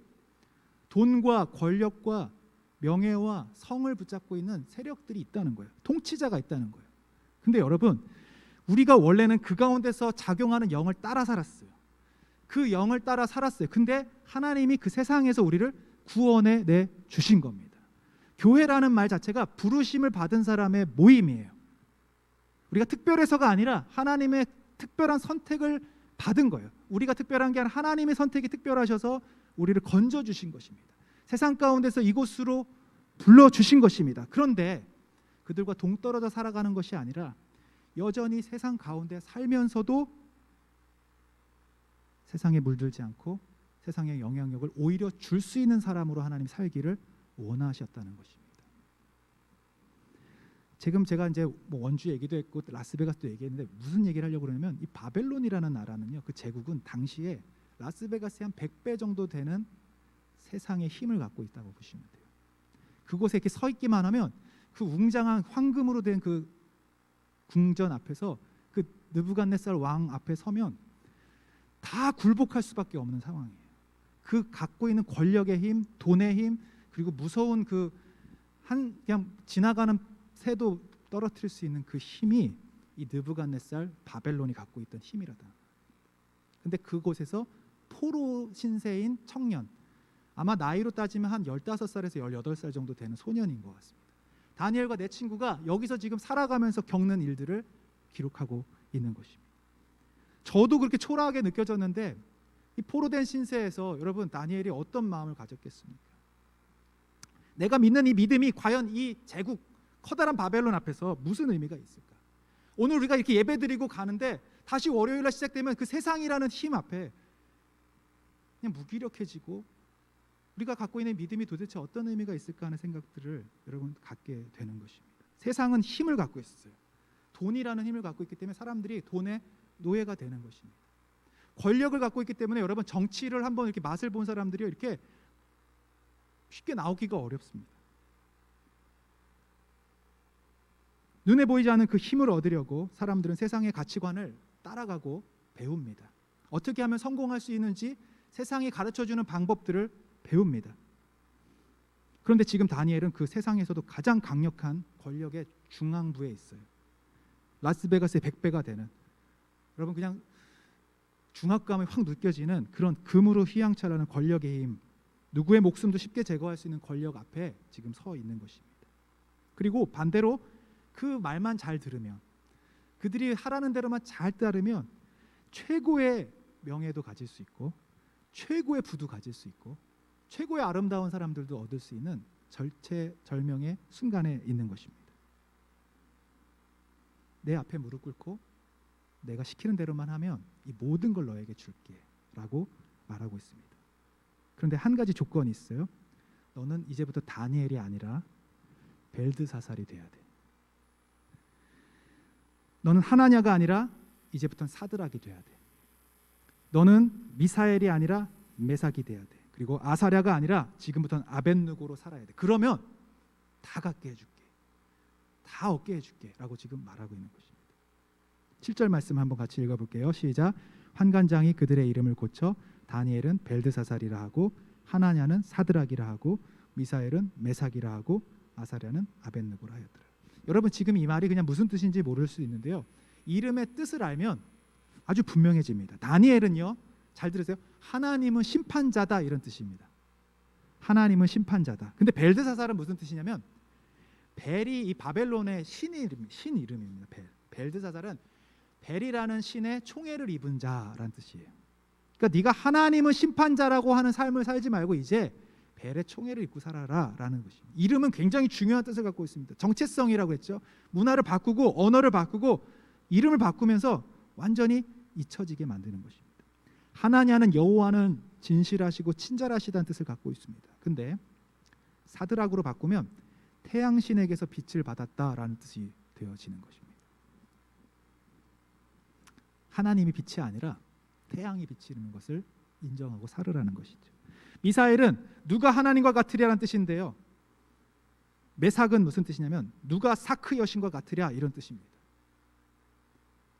돈과 권력과 명예와 성을 붙잡고 있는 세력들이 있다는 거예요. 통치자가 있다는 거예요. 근데 여러분 우리가 원래는 그 가운데서 작용하는 영을 따라 살았어요. 그 영을 따라 살았어요. 근데 하나님이 그 세상에서 우리를 구원해 내 주신 겁니다. 교회라는 말 자체가 부르심을 받은 사람의 모임이에요. 우리가 특별해서가 아니라 하나님의 특별한 선택을 받은 거예요. 우리가 특별한 게 아니라 하나님의 선택이 특별하셔서 우리를 건져 주신 것입니다. 세상 가운데서 이곳으로 불러 주신 것입니다. 그런데 그들과 동떨어져 살아가는 것이 아니라 여전히 세상 가운데 살면서도 세상에 물들지 않고 세상의 영향력을 오히려 줄 수 있는 사람으로 하나님 살기를 원하셨다는 것입니다. 지금 제가 이제 뭐 원주 얘기도 했고 라스베가스도 얘기했는데 무슨 얘기를 하려고 그러냐면 이 바벨론이라는 나라는요, 그 제국은 당시에 라스베가스의 한 100배 정도 되는 세상의 힘을 갖고 있다고 보시면 돼요. 그곳에 이렇게 서 있기만 하면 그 웅장한 황금으로 된 그 궁전 앞에서 그 느부갓네살 왕 앞에 서면 다 굴복할 수밖에 없는 상황이에요. 그 갖고 있는 권력의 힘, 돈의 힘, 그리고 무서운 그 그냥 지나가는 새도 떨어뜨릴 수 있는 그 힘이 이 느부갓네살 바벨론이 갖고 있던 힘이라다. 근데 그곳에서 포로 신세인 청년, 아마 나이로 따지면 한 15살에서 18살 정도 되는 소년인 것 같습니다. 다니엘과 내 친구가 여기서 지금 살아가면서 겪는 일들을 기록하고 있는 것입니다. 저도 그렇게 초라하게 느껴졌는데 이 포로된 신세에서 여러분 다니엘이 어떤 마음을 가졌겠습니까? 내가 믿는 이 믿음이 과연 이 제국 커다란 바벨론 앞에서 무슨 의미가 있을까? 오늘 우리가 이렇게 예배드리고 가는데 다시 월요일날 시작되면 그 세상이라는 힘 앞에 그냥 무기력해지고 우리가 갖고 있는 믿음이 도대체 어떤 의미가 있을까 하는 생각들을 여러분 갖게 되는 것입니다. 세상은 힘을 갖고 있어요. 돈이라는 힘을 갖고 있기 때문에 사람들이 돈의 노예가 되는 것입니다. 권력을 갖고 있기 때문에 여러분 정치를 한번 이렇게 맛을 본 사람들이 이렇게 쉽게 나오기가 어렵습니다. 눈에 보이지 않는 그 힘을 얻으려고 사람들은 세상의 가치관을 따라가고 배웁니다. 어떻게 하면 성공할 수 있는지 세상이 가르쳐주는 방법들을 배웁니다. 그런데 지금 다니엘은 그 세상에서도 가장 강력한 권력의 중앙부에 있어요. 라스베가스의 100배가 되는, 여러분 그냥 중압감이 확 느껴지는 그런 금으로 휘황찬란한 권력의 힘, 누구의 목숨도 쉽게 제거할 수 있는 권력 앞에 지금 서 있는 것입니다. 그리고 반대로 그 말만 잘 들으면, 그들이 하라는 대로만 잘 따르면 최고의 명예도 가질 수 있고 최고의 부도 가질 수 있고 최고의 아름다운 사람들도 얻을 수 있는 절체절명의 순간에 있는 것입니다. 내 앞에 무릎 꿇고 내가 시키는 대로만 하면 이 모든 걸 너에게 줄게 라고 말하고 있습니다. 그런데 한 가지 조건이 있어요. 너는 이제부터 다니엘이 아니라 벨드사살이 돼야 돼. 너는 하나냐가 아니라 이제부터는 사드락이 돼야 돼. 너는 미사엘이 아니라 메삭이 돼야 돼. 그리고 아사랴가 아니라 지금부터는 아벳느고로 살아야 돼. 그러면 다 갖게 해줄게, 다 얻게 해줄게 라고 지금 말하고 있는 것입니다. 7절 말씀 한번 같이 읽어볼게요. 시작. 환관장이 그들의 이름을 고쳐 다니엘은 벨드사살이라 하고 하나냐는 사드락이라 하고 미사엘은 메삭이라 하고 아사랴는 아벳느고라 하였더라. 여러분 지금 이 말이 그냥 무슨 뜻인지 모를 수 있는데요, 이름의 뜻을 알면 아주 분명해집니다. 다니엘은요, 잘 들으세요, 하나님은 심판자다 이런 뜻입니다. 하나님은 심판자다. 근데 벨드사살은 무슨 뜻이냐면, 벨이 이 바벨론의 신 이름입니다. 벨드사살은 벨이라는 신의 총애를 입은 자라는 뜻이에요. 그러니까 네가 하나님은 심판자라고 하는 삶을 살지 말고 이제 벨의 총애를 입고 살아라 라는 것입니다. 이름은 굉장히 중요한 뜻을 갖고 있습니다. 정체성이라고 했죠. 문화를 바꾸고 언어를 바꾸고 이름을 바꾸면서 완전히 잊혀지게 만드는 것입니다. 하나냐는 여호와는 진실하시고 친절하시다는 뜻을 갖고 있습니다. 근데 사드락으로 바꾸면 태양신에게서 빛을 받았다라는 뜻이 되어지는 것입니다. 하나님이 빛이 아니라 태양이 비치는 것을 인정하고 살으라는 것이죠. 미사엘은 누가 하나님과 같으랴라는 뜻인데요, 메삭은 무슨 뜻이냐면 누가 사크 여신과 같으랴 이런 뜻입니다.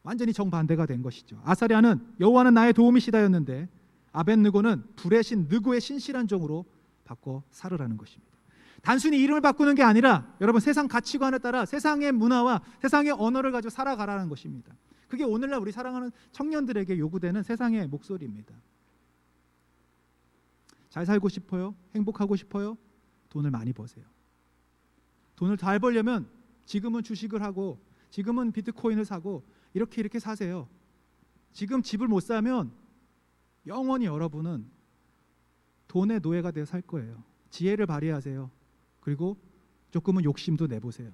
완전히 정반대가 된 것이죠. 아사랴는 여호와는 나의 도움이시다였는데 아벳느고는 불의 신 느고의 신실한 종으로 바꿔 살으라는 것입니다. 단순히 이름을 바꾸는 게 아니라 여러분 세상 가치관에 따라 세상의 문화와 세상의 언어를 가지고 살아가라는 것입니다. 그게 오늘날 우리 사랑하는 청년들에게 요구되는 세상의 목소리입니다. 잘 살고 싶어요? 행복하고 싶어요? 돈을 많이 버세요. 돈을 잘 벌려면 지금은 주식을 하고 지금은 비트코인을 사고 이렇게 사세요. 지금 집을 못 사면 영원히 여러분은 돈의 노예가 되어 살 거예요. 지혜를 발휘하세요. 그리고 조금은 욕심도 내보세요.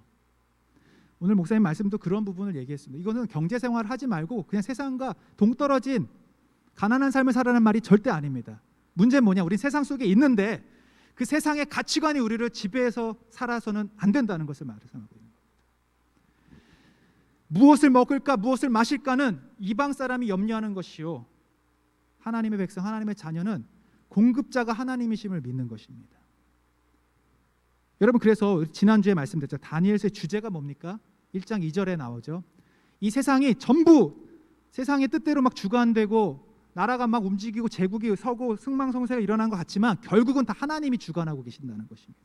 오늘 목사님 말씀도 그런 부분을 얘기했습니다. 이거는 경제생활을 하지 말고 그냥 세상과 동떨어진 가난한 삶을 살아라는 말이 절대 아닙니다. 문제는 뭐냐? 우리 세상 속에 있는데 그 세상의 가치관이 우리를 지배해서 살아서는 안 된다는 것을 말씀하고 있는 겁니다. 무엇을 먹을까 무엇을 마실까는 이방 사람이 염려하는 것이요, 하나님의 백성 하나님의 자녀는 공급자가 하나님이심을 믿는 것입니다. 여러분 그래서 지난주에 말씀드렸죠. 다니엘서의 주제가 뭡니까? 1장 2절에 나오죠. 이 세상이 전부 세상의 뜻대로 막 주관되고 나라가 막 움직이고 제국이 서고 승망성쇠가 일어난 것 같지만 결국은 다 하나님이 주관하고 계신다는 것입니다.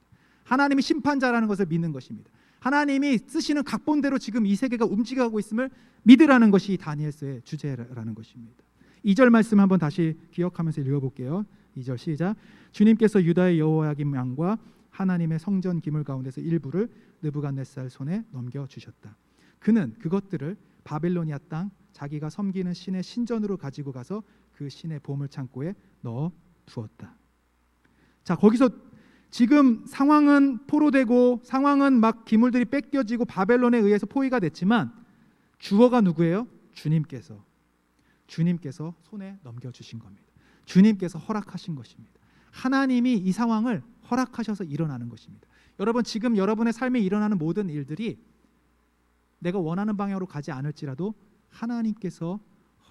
하나님이 심판자라는 것을 믿는 것입니다. 하나님이 쓰시는 각본대로 지금 이 세계가 움직여가고 있음을 믿으라는 것이 다니엘서의 주제라는 것입니다. 2절 말씀 한번 다시 기억하면서 읽어볼게요. 2절 시작. 주님께서 유다의 여호야김 왕과 하나님의 성전 기물 가운데서 일부를 느부갓네살 손에 넘겨주셨다. 그는 그것들을 바빌로니아 땅 자기가 섬기는 신의 신전으로 가지고 가서 그 신의 보물 창고에 넣어 두었다. 자, 거기서 지금 상황은 포로되고 상황은 막 기물들이 뺏겨지고 바벨론에 의해서 포위가 됐지만 주어가 누구예요? 주님께서 손에 넘겨주신 겁니다. 주님께서 허락하신 것입니다. 하나님이 이 상황을 허락하셔서 일어나는 것입니다. 여러분 지금 여러분의 삶에 일어나는 모든 일들이 내가 원하는 방향으로 가지 않을지라도 하나님께서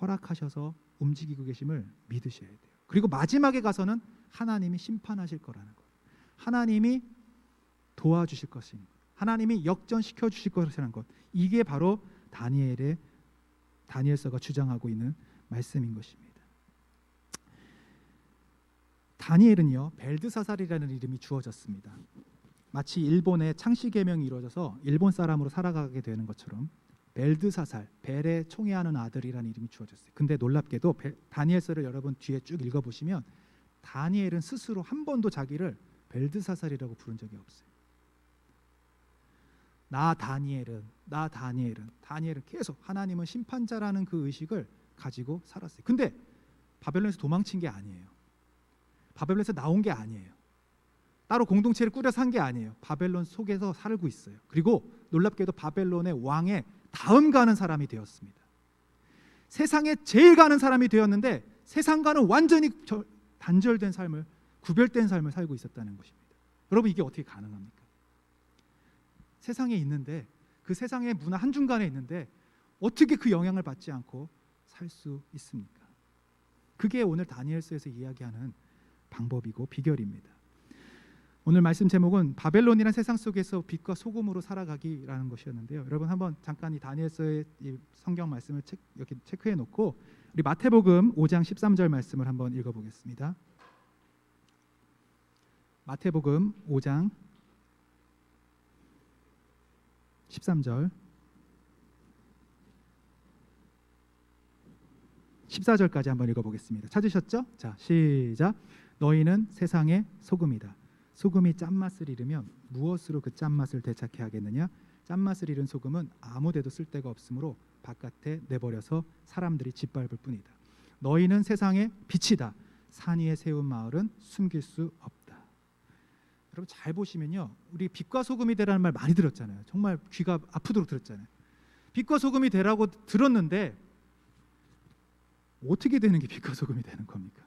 허락하셔서 움직이고 계심을 믿으셔야 돼요. 그리고 마지막에 가서는 하나님이 심판하실 거라는 것, 하나님이 도와주실 것입니다. 하나님이 역전시켜 주실 것이라는 것, 이게 바로 다니엘서가 주장하고 있는 말씀인 것입니다. 다니엘은요 벨드사살이라는 이름이 주어졌습니다. 마치 일본의 창씨 개명이 이루어져서 일본 사람으로 살아가게 되는 것처럼 벨드사살, 벨의 총애하는 아들이라는 이름이 주어졌어요. 근데 놀랍게도 다니엘서를 여러분 뒤에 쭉 읽어보시면 다니엘은 스스로 한 번도 자기를 벨드사살이라고 부른 적이 없어요. 나 다니엘은 계속 하나님은 심판자라는 그 의식을 가지고 살았어요. 근데 바벨론에서 도망친 게 아니에요. 바벨론에서 나온 게 아니에요. 따로 공동체를 꾸려 산 게 아니에요. 바벨론 속에서 살고 있어요. 그리고 놀랍게도 바벨론의 왕의 다음 가는 사람이 되었습니다. 세상에 제일 가는 사람이 되었는데 세상과는 완전히 단절된 삶을, 구별된 삶을 살고 있었다는 것입니다. 여러분 이게 어떻게 가능합니까? 세상에 있는데, 그 세상의 문화 한중간에 있는데 어떻게 그 영향을 받지 않고 살 수 있습니까? 그게 오늘 다니엘서에서 이야기하는 방법이고 비결입니다. 오늘 말씀 제목은 바벨론이란 세상 속에서 빛과 소금으로 살아가기라는 것이었는데요. 여러분 한번 잠깐 이 다니엘서의 이 성경 말씀을 이렇게 체크해 놓고 우리 마태복음 5장 13절 말씀을 한번 읽어보겠습니다. 마태복음 5장 13절 14절까지 한번 읽어보겠습니다. 찾으셨죠? 자, 시작. 너희는 세상의 소금이다. 소금이 짠맛을 잃으면 무엇으로 그 짠맛을 되찾게 하겠느냐? 짠맛을 잃은 소금은 아무데도 쓸데가 없으므로 바깥에 내버려서 사람들이 짓밟을 뿐이다. 너희는 세상의 빛이다. 산 위에 세운 마을은 숨길 수 없다. 여러분 잘 보시면요, 우리 빛과 소금이 되라는 말 많이 들었잖아요. 정말 귀가 아프도록 들었잖아요. 빛과 소금이 되라고 들었는데 어떻게 되는 게 빛과 소금이 되는 겁니까?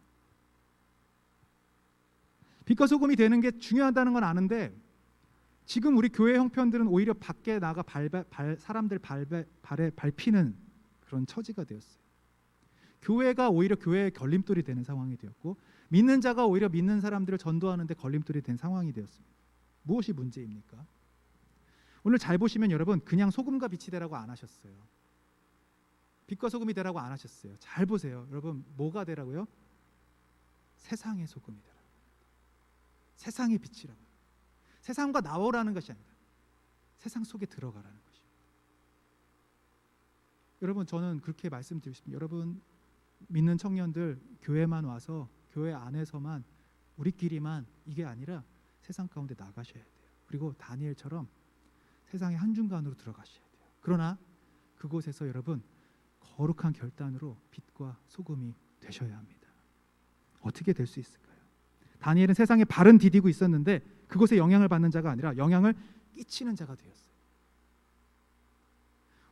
빛과 소금이 되는 게 중요하다는 건 아는데 지금 우리 교회 형편들은 오히려 밖에 나가 사람들 발에 밟히는 그런 처지가 되었어요. 교회가 오히려 교회의 걸림돌이 되는 상황이 되었고 믿는 자가 오히려 믿는 사람들을 전도하는 데 걸림돌이 된 상황이 되었습니다. 무엇이 문제입니까? 오늘 잘 보시면 여러분 그냥 소금과 빛이 되라고 안 하셨어요. 빛과 소금이 되라고 안 하셨어요. 잘 보세요. 여러분 뭐가 되라고요? 세상의 소금이 되라. 세상의 빛이라고. 세상과 나오라는 것이 아니라 세상 속에 들어가라는 것이에요. 여러분 저는 그렇게 말씀드리고 싶습니다. 여러분 믿는 청년들 교회만 와서 교회 안에서만 우리끼리만 이게 아니라 세상 가운데 나가셔야 돼요. 그리고 다니엘처럼 세상의 한중간으로 들어가셔야 돼요. 그러나 그곳에서 여러분 거룩한 결단으로 빛과 소금이 되셔야 합니다. 어떻게 될 수 있을까요? 다니엘은 세상에 발은 디디고 있었는데 그곳에 영향을 받는 자가 아니라 영향을 끼치는 자가 되었어요.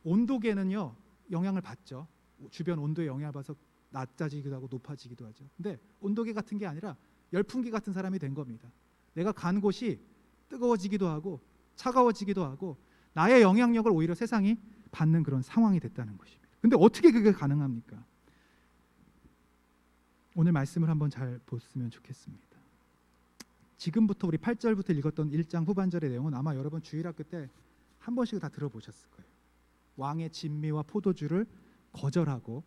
온도계는요 영향을 받죠. 주변 온도에 영향을 받아서 낮아지기도 하고 높아지기도 하죠. 근데 온도계 같은 게 아니라 열풍기 같은 사람이 된 겁니다. 내가 간 곳이 뜨거워지기도 하고 차가워지기도 하고 나의 영향력을 오히려 세상이 받는 그런 상황이 됐다는 것입니다. 근데 어떻게 그게 가능합니까? 오늘 말씀을 한번 잘 보시면 좋겠습니다. 지금부터 우리 8절부터 읽었던 1장 후반절의 내용은 아마 여러분 주일학교 때 한 번씩 다 들어보셨을 거예요. 왕의 진미와 포도주를 거절하고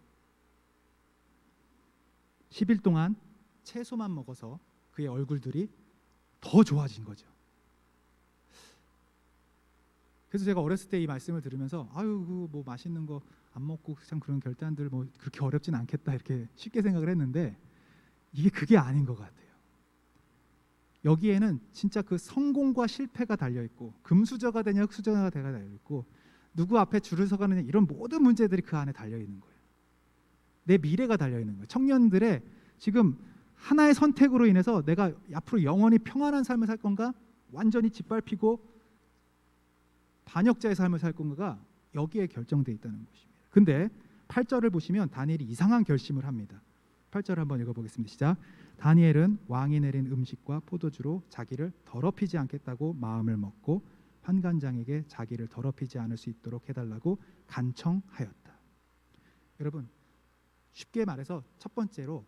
10일 동안 채소만 먹어서 그의 얼굴들이 더 좋아진 거죠. 그래서 제가 어렸을 때 이 말씀을 들으면서 아유 뭐 맛있는 거 안 먹고 참 그런 결단들 뭐 그렇게 어렵진 않겠다 이렇게 쉽게 생각을 했는데 이게 그게 아닌 것 같아요. 여기에는 진짜 그 성공과 실패가 달려 있고 금수저가 되냐 흑수저가 되냐 달려 있고 누구 앞에 줄을 서가느냐 이런 모든 문제들이 그 안에 달려 있는 거예요. 내 미래가 달려 있는 거예요. 청년들의 지금 하나의 선택으로 인해서 내가 앞으로 영원히 평안한 삶을 살 건가 완전히 짓밟히고 반역자의 삶을 살 건가가 여기에 결정되어 있다는 것입니다. 근데 8절을 보시면 다니엘이 이상한 결심을 합니다. 8절 한번 읽어보겠습니다. 시작. 다니엘은 왕이 내린 음식과 포도주로 자기를 더럽히지 않겠다고 마음을 먹고 환관장에게 자기를 더럽히지 않을 수 있도록 해달라고 간청하였다. 여러분 쉽게 말해서 첫 번째로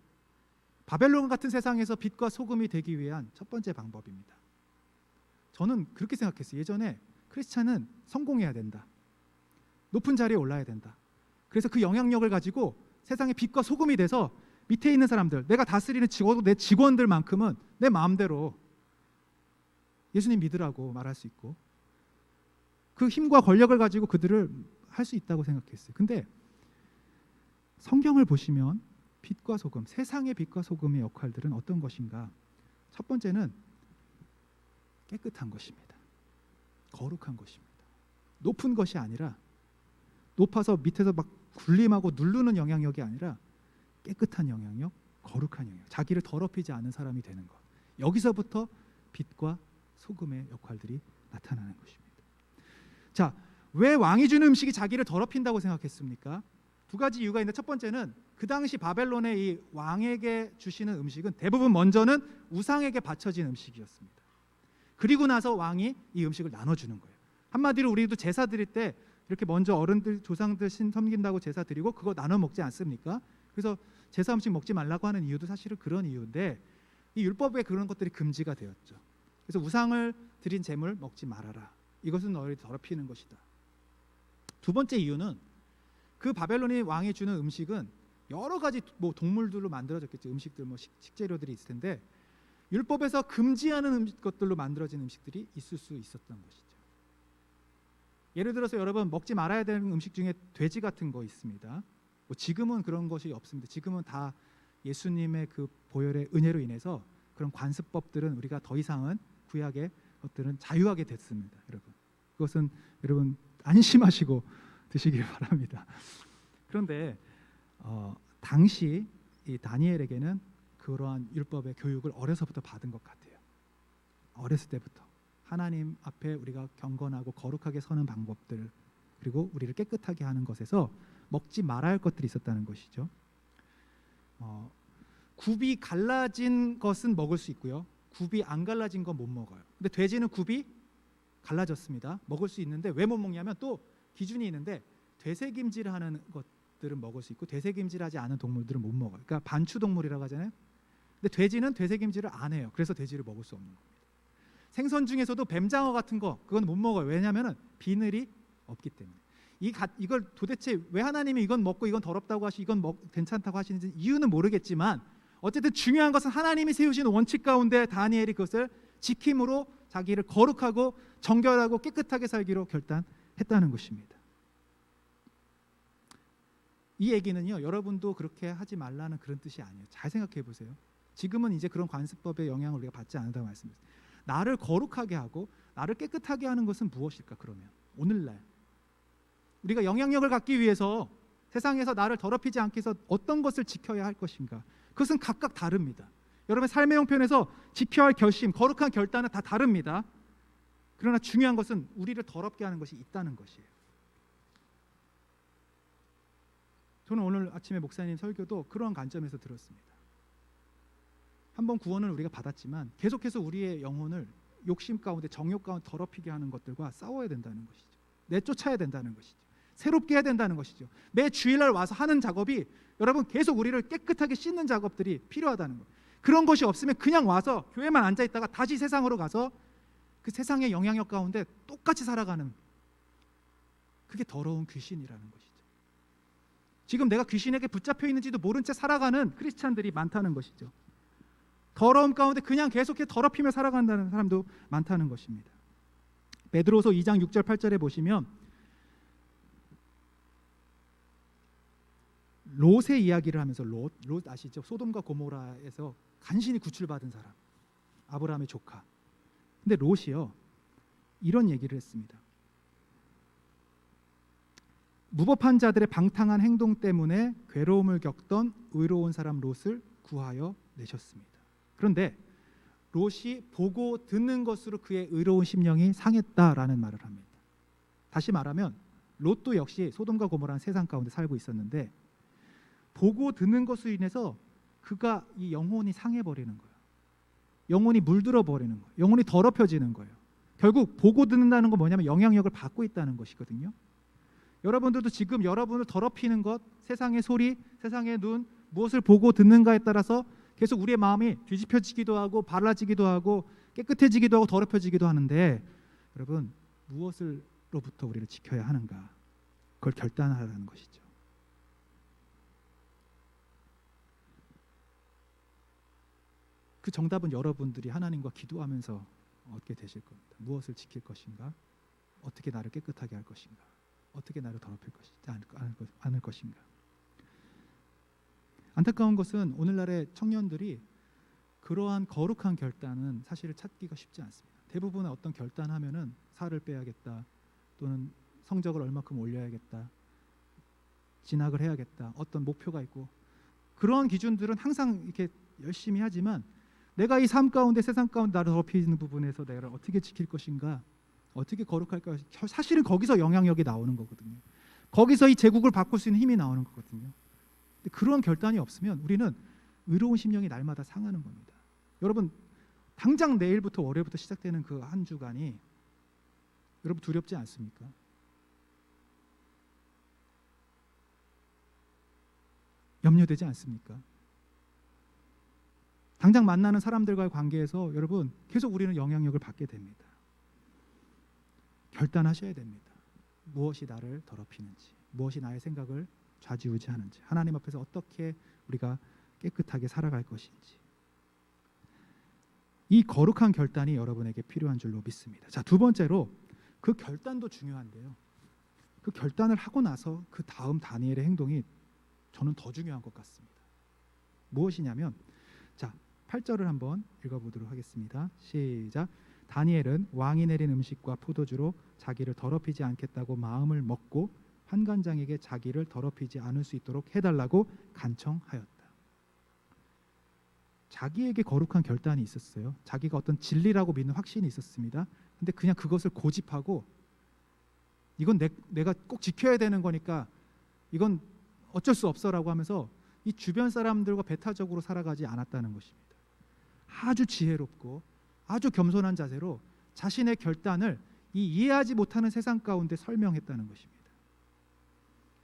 바벨론 같은 세상에서 빛과 소금이 되기 위한 첫 번째 방법입니다. 저는 그렇게 생각했어요. 예전에 크리스찬은 성공해야 된다. 높은 자리에 올라야 된다. 그래서 그 영향력을 가지고 세상의 빛과 소금이 돼서 밑에 있는 사람들, 내가 다스리는 내 직원들만큼은 내 마음대로 예수님 믿으라고 말할 수 있고 그 힘과 권력을 가지고 그들을 할 수 있다고 생각했어요. 근데 성경을 보시면 빛과 소금, 세상의 빛과 소금의 역할들은 어떤 것인가? 첫 번째는 깨끗한 것입니다. 거룩한 것입니다. 높은 것이 아니라 높아서 밑에서 막 군림하고 누르는 영향력이 아니라 깨끗한 영향력, 거룩한 영향력, 자기를 더럽히지 않은 사람이 되는 것. 여기서부터 빛과 소금의 역할들이 나타나는 것입니다. 자, 왜 왕이 주는 음식이 자기를 더럽힌다고 생각했습니까? 두 가지 이유가 있는데 첫 번째는 그 당시 바벨론의 이 왕에게 주시는 음식은 대부분 먼저는 우상에게 바쳐진 음식이었습니다. 그리고 나서 왕이 이 음식을 나눠주는 거예요. 한마디로 우리도 제사 드릴 때 이렇게 먼저 어른들 조상들 신 섬긴다고 제사 드리고 그거 나눠 먹지 않습니까? 그래서 제사 음식 먹지 말라고 하는 이유도 사실은 그런 이유인데 이 율법에 그런 것들이 금지가 되었죠. 그래서 우상을 드린 제물 먹지 말아라. 이것은 너를 더럽히는 것이다. 두 번째 이유는 그 바벨론의 왕이 주는 음식은 여러 가지 뭐 동물들로 만들어졌겠죠. 음식들 뭐 식재료들이 있을 텐데 율법에서 금지하는 것들로 만들어진 음식들이 있을 수 있었던 것이죠. 예를 들어서 여러분 먹지 말아야 되는 음식 중에 돼지 같은 거 있습니다. 뭐 지금은 그런 것이 없습니다. 지금은 다 예수님의 그 보혈의 은혜로 인해서 그런 관습법들은 우리가 더 이상은 구약의 것들은 자유하게 됐습니다. 여러분 그것은 여러분 안심하시고 드시길 바랍니다. 그런데 당시 이 다니엘에게는 그러한 율법의 교육을 어려서부터 받은 것 같아요. 어렸을 때부터 하나님 앞에 우리가 경건하고 거룩하게 서는 방법들 그리고 우리를 깨끗하게 하는 것에서 먹지 말아야 할 것들이 있었다는 것이죠. 굽이 갈라진 것은 먹을 수 있고요. 굽이 안 갈라진 건 못 먹어요. 근데 돼지는 굽이 갈라졌습니다. 먹을 수 있는데 왜 못 먹냐면 또 기준이 있는데 되새김질하는 것들은 먹을 수 있고 되새김질하지 않은 동물들은 못 먹어요. 그러니까 반추동물이라고 하잖아요. 근데 돼지는 되새김질을 안 해요. 그래서 돼지를 먹을 수 없는 겁니다. 생선 중에서도 뱀장어 같은 거 그건 못 먹어요. 왜냐하면 비늘이 없기 때문에. 이걸 도대체 왜 하나님이 이건 먹고 이건 더럽다고 하시 이건 괜찮다고 하시는지 이유는 모르겠지만 어쨌든 중요한 것은 하나님이 세우신 원칙 가운데 다니엘이 그것을 지킴으로 자기를 거룩하고 정결하고 깨끗하게 살기로 결단했다는 것입니다. 이 얘기는요, 여러분도 그렇게 하지 말라는 그런 뜻이 아니에요. 잘 생각해 보세요. 지금은 이제 그런 관습법의 영향을 우리가 받지 않는다고 말씀드렸어요. 나를 거룩하게 하고 나를 깨끗하게 하는 것은 무엇일까? 그러면 오늘날 우리가 영향력을 갖기 위해서 세상에서 나를 더럽히지 않게 해서 어떤 것을 지켜야 할 것인가? 그것은 각각 다릅니다. 여러분의 삶의 형편에서 지켜야 할 결심, 거룩한 결단은 다 다릅니다. 그러나 중요한 것은 우리를 더럽게 하는 것이 있다는 것이에요. 저는 오늘 아침에 목사님 설교도 그런 관점에서 들었습니다. 한번 구원을 우리가 받았지만 계속해서 우리의 영혼을 욕심 가운데 정욕 가운데 더럽히게 하는 것들과 싸워야 된다는 것이죠. 내쫓아야 된다는 것이죠. 새롭게 해야 된다는 것이죠. 매 주일날 와서 하는 작업이 여러분 계속 우리를 깨끗하게 씻는 작업들이 필요하다는 거예요. 그런 것이 없으면 그냥 와서 교회만 앉아 있다가 다시 세상으로 가서 그 세상의 영향력 가운데 똑같이 살아가는 그게 더러운 귀신이라는 것이죠. 지금 내가 귀신에게 붙잡혀 있는지도 모른 채 살아가는 크리스찬들이 많다는 것이죠. 더러움 가운데 그냥 계속해 더럽히며 살아간다는 사람도 많다는 것입니다. 베드로서 2장 6절 8절에 보시면 롯의 이야기를 하면서 롯 아시죠? 소돔과 고모라에서 간신히 구출받은 사람, 아브라함의 조카. 근데 롯이요 이런 얘기를 했습니다. 무법한 자들의 방탕한 행동 때문에 괴로움을 겪던 의로운 사람 롯을 구하여 내셨습니다. 그런데 롯이 보고 듣는 것으로 그의 의로운 심령이 상했다라는 말을 합니다. 다시 말하면 롯도 역시 소돔과 고모라는 세상 가운데 살고 있었는데 보고 듣는 것으로 인해서 그가 이 영혼이 상해버리는 거예요. 영혼이 물들어 버리는 거예요. 영혼이 더럽혀지는 거예요. 결국 보고 듣는다는 건 뭐냐면 영향력을 받고 있다는 것이거든요. 여러분들도 지금 여러분을 더럽히는 것, 세상의 소리, 세상의 눈, 무엇을 보고 듣는가에 따라서 계속 우리의 마음이 뒤집혀지기도 하고 발라지기도 하고 깨끗해지기도 하고 더럽혀지기도 하는데 여러분 무엇으로부터 우리를 지켜야 하는가? 그걸 결단하라는 것이죠. 그 정답은 여러분들이 하나님과 기도하면서 얻게 되실 겁니다. 무엇을 지킬 것인가? 어떻게 나를 깨끗하게 할 것인가? 어떻게 나를 더럽힐 않을 것인가? 안타까운 것은 오늘날의 청년들이 그러한 거룩한 결단은 사실 찾기가 쉽지 않습니다. 대부분의 어떤 결단하면은 살을 빼야겠다, 또는 성적을 얼마큼 올려야겠다, 진학을 해야겠다, 어떤 목표가 있고, 그러한 기준들은 항상 이렇게 열심히 하지만 내가 이 삶 가운데, 세상 가운데 나를 더럽히는 부분에서 내가 어떻게 지킬 것인가, 어떻게 거룩할까, 사실은 거기서 영향력이 나오는 거거든요. 거기서 이 제국을 바꿀 수 있는 힘이 나오는 거거든요. 근데 그런 결단이 없으면 우리는 의로운 심령이 날마다 상하는 겁니다. 여러분, 당장 내일부터 월요일부터 시작되는 그 한 주간이 여러분 두렵지 않습니까? 염려되지 않습니까? 당장 만나는 사람들과의 관계에서 여러분 계속 우리는 영향력을 받게 됩니다. 결단하셔야 됩니다. 무엇이 나를 더럽히는지, 무엇이 나의 생각을 좌지우지하는지, 하나님 앞에서 어떻게 우리가 깨끗하게 살아갈 것인지, 이 거룩한 결단이 여러분에게 필요한 줄로 믿습니다. 자, 두 번째로 그 결단도 중요한데요, 그 결단을 하고 나서 그 다음 다니엘의 행동이 저는 더 중요한 것 같습니다. 무엇이냐면, 자, 8절을 한번 읽어보도록 하겠습니다. 시작. 다니엘은 왕이 내린 음식과 포도주로 자기를 더럽히지 않겠다고 마음을 먹고 환관장에게 자기를 더럽히지 않을 수 있도록 해달라고 간청하였다. 자기에게 거룩한 결단이 있었어요. 자기가 어떤 진리라고 믿는 확신이 있었습니다. 근데 그냥 그것을 고집하고 이건 내가 꼭 지켜야 되는 거니까 이건 어쩔 수 없어라고 하면서 이 주변 사람들과 배타적으로 살아가지 않았다는 것입니다. 아주 지혜롭고 아주 겸손한 자세로 자신의 결단을 이 이해하지 못하는 세상 가운데 설명했다는 것입니다.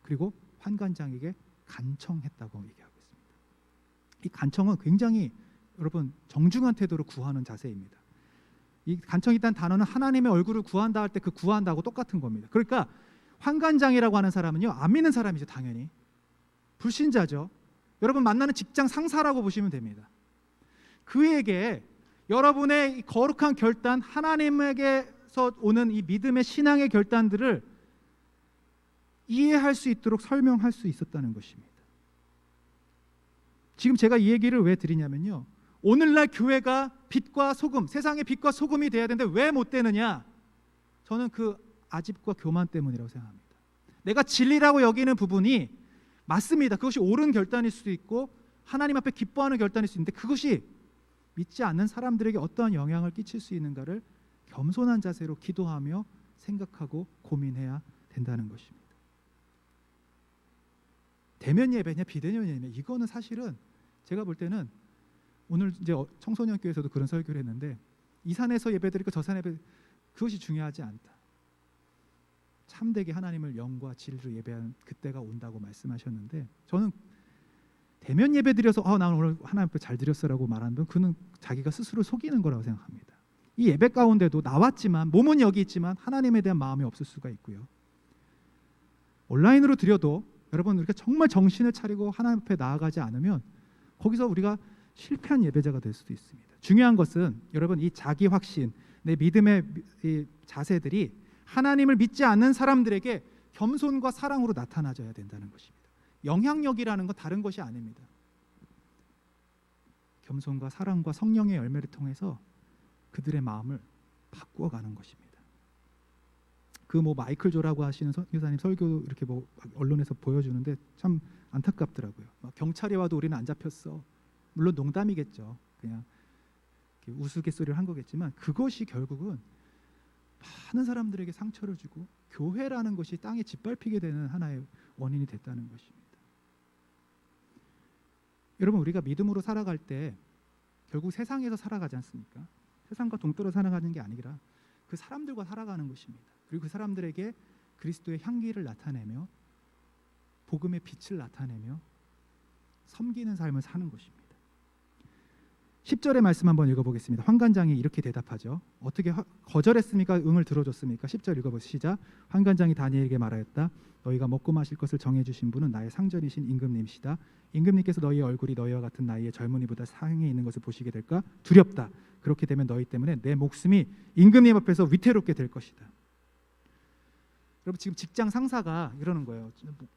그리고 환관장에게 간청했다고 얘기하고 있습니다. 이 간청은 굉장히 여러분 정중한 태도로 구하는 자세입니다. 이 간청이라는 단어는 하나님의 얼굴을 구한다 할 때 그 구한다고 똑같은 겁니다. 그러니까 환관장이라고 하는 사람은요, 안 믿는 사람이죠. 당연히 불신자죠. 여러분 만나는 직장 상사라고 보시면 됩니다. 그에게 여러분의 이 거룩한 결단, 하나님에게서 오는 이 믿음의 신앙의 결단들을 이해할 수 있도록 설명할 수 있었다는 것입니다. 지금 제가 이 얘기를 왜 드리냐면요, 오늘날 교회가 빛과 소금, 세상의 빛과 소금이 돼야 되는데 왜 못 되느냐? 저는 그 아집과 교만 때문이라고 생각합니다. 내가 진리라고 여기는 부분이 맞습니다. 그것이 옳은 결단일 수도 있고 하나님 앞에 기뻐하는 결단일 수 있는데, 그것이 믿지 않는 사람들에게 어떠한 영향을 끼칠 수 있는가를 겸손한 자세로 기도하며 생각하고 고민해야 된다는 것입니다. 대면 예배냐 비대면 예배냐, 이거는 사실은 제가 볼 때는 오늘 이제 청소년 교회에서도 그런 설교를 했는데, 이 산에서 예배드리고 저 산에 예배, 그것이 중요하지 않다. 참되게 하나님을 영과 진리로 예배하는 그때가 온다고 말씀하셨는데, 저는 대면 예배 드려서 나 오늘 하나님 앞에 잘 드렸어라고 말하는 분, 그는 자기가 스스로 속이는 거라고 생각합니다. 이 예배 가운데도 나왔지만 몸은 여기 있지만 하나님에 대한 마음이 없을 수가 있고요. 온라인으로 드려도 여러분 우리가 정말 정신을 차리고 하나님 앞에 나아가지 않으면 거기서 우리가 실패한 예배자가 될 수도 있습니다. 중요한 것은 여러분 이 자기 확신, 내 믿음의 이 자세들이 하나님을 믿지 않는 사람들에게 겸손과 사랑으로 나타나져야 된다는 것입니다. 영향력이라는 건 다른 것이 아닙니다. 겸손과 사랑과 성령의 열매를 통해서 그들의 마음을 바꾸어가는 것입니다. 그 마이클 조라고 하시는 선교사님 설교 이렇게 언론에서 보여주는데 참 안타깝더라고요. 경찰이 와도 우리는 안 잡혔어. 물론 농담이겠죠. 그냥 우스갯소리를 한 거겠지만 그것이 결국은 많은 사람들에게 상처를 주고 교회라는 것이 땅에 짓밟히게 되는 하나의 원인이 됐다는 것입니다. 여러분 우리가 믿음으로 살아갈 때 결국 세상에서 살아가지 않습니까? 세상과 동떨어 살아가는 게 아니라 그 사람들과 살아가는 것입니다. 그리고 그 사람들에게 그리스도의 향기를 나타내며 복음의 빛을 나타내며 섬기는 삶을 사는 것입니다. 10절의 말씀 한번 읽어보겠습니다. 환관장이 이렇게 대답하죠. 어떻게 거절했습니까? 응을 들어줬습니까? 10절 읽어보시죠. 시작. 환관장이 다니엘에게 말하였다. 너희가 먹고 마실 것을 정해주신 분은 나의 상전이신 임금님이시다. 임금님께서 너희의 얼굴이 너희와 같은 나이의 젊은이보다 상에 있는 것을 보시게 될까 두렵다. 그렇게 되면 너희 때문에 내 목숨이 임금님 앞에서 위태롭게 될 것이다. 여러분, 지금 직장 상사가 이러는 거예요.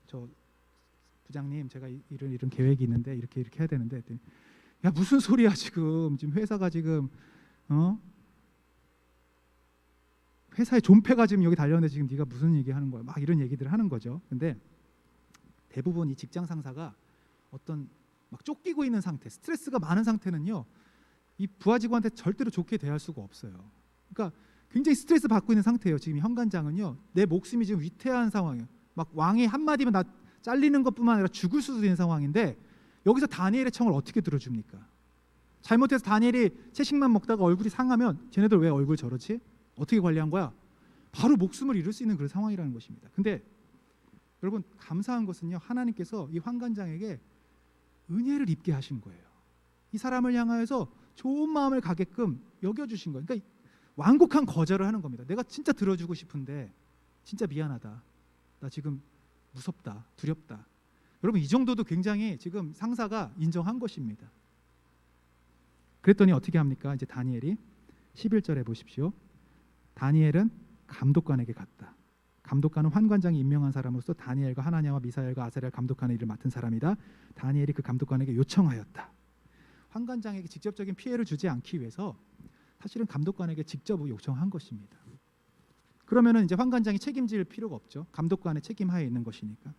저 부장님, 제가 이런 계획이 있는데 이렇게 해야 되는데, 야, 무슨 소리야 지금 회사가 지금 회사의 존폐가 지금 여기 달렸는데 지금 네가 무슨 얘기하는 거야? 막 이런 얘기들을 하는 거죠. 근데 대부분 이 직장 상사가 어떤 막 쫓기고 있는 상태, 스트레스가 많은 상태는요, 이 부하 직원한테 절대로 좋게 대할 수가 없어요. 그러니까 굉장히 스트레스 받고 있는 상태예요. 지금 현관장은요, 내 목숨이 지금 위태한 상황이에요. 막 왕이 한마디면 나 잘리는 것뿐만 아니라 죽을 수도 있는 상황인데, 여기서 다니엘의 청을 어떻게 들어줍니까? 잘못해서 다니엘이 채식만 먹다가 얼굴이 상하면 쟤네들 왜 얼굴 저러지? 어떻게 관리한 거야? 바로 목숨을 잃을 수 있는 그런 상황이라는 것입니다. 근데 여러분, 감사한 것은요, 하나님께서 이 환관장에게 은혜를 입게 하신 거예요. 이 사람을 향하여서 좋은 마음을 가게끔 여겨주신 거예요. 그러니까 완곡한 거절을 하는 겁니다. 내가 진짜 들어주고 싶은데 진짜 미안하다. 나 지금 무섭다, 두렵다. 여러분, 이 정도도 굉장히 지금 상사가 인정한 것입니다. 그랬더니 어떻게 합니까? 이제 다니엘이 11절에 보십시오. 다니엘은 감독관에게 갔다. 감독관은 환관장이 임명한 사람으로서 다니엘과 하나냐와 미사엘과 아사랴를 감독하는 일을 맡은 사람이다. 다니엘이 그 감독관에게 요청하였다. 환관장에게 직접적인 피해를 주지 않기 위해서 사실은 감독관에게 직접 요청한 것입니다. 그러면은 이제 환관장이 책임질 필요가 없죠. 감독관의 책임하에 있는 것이니까.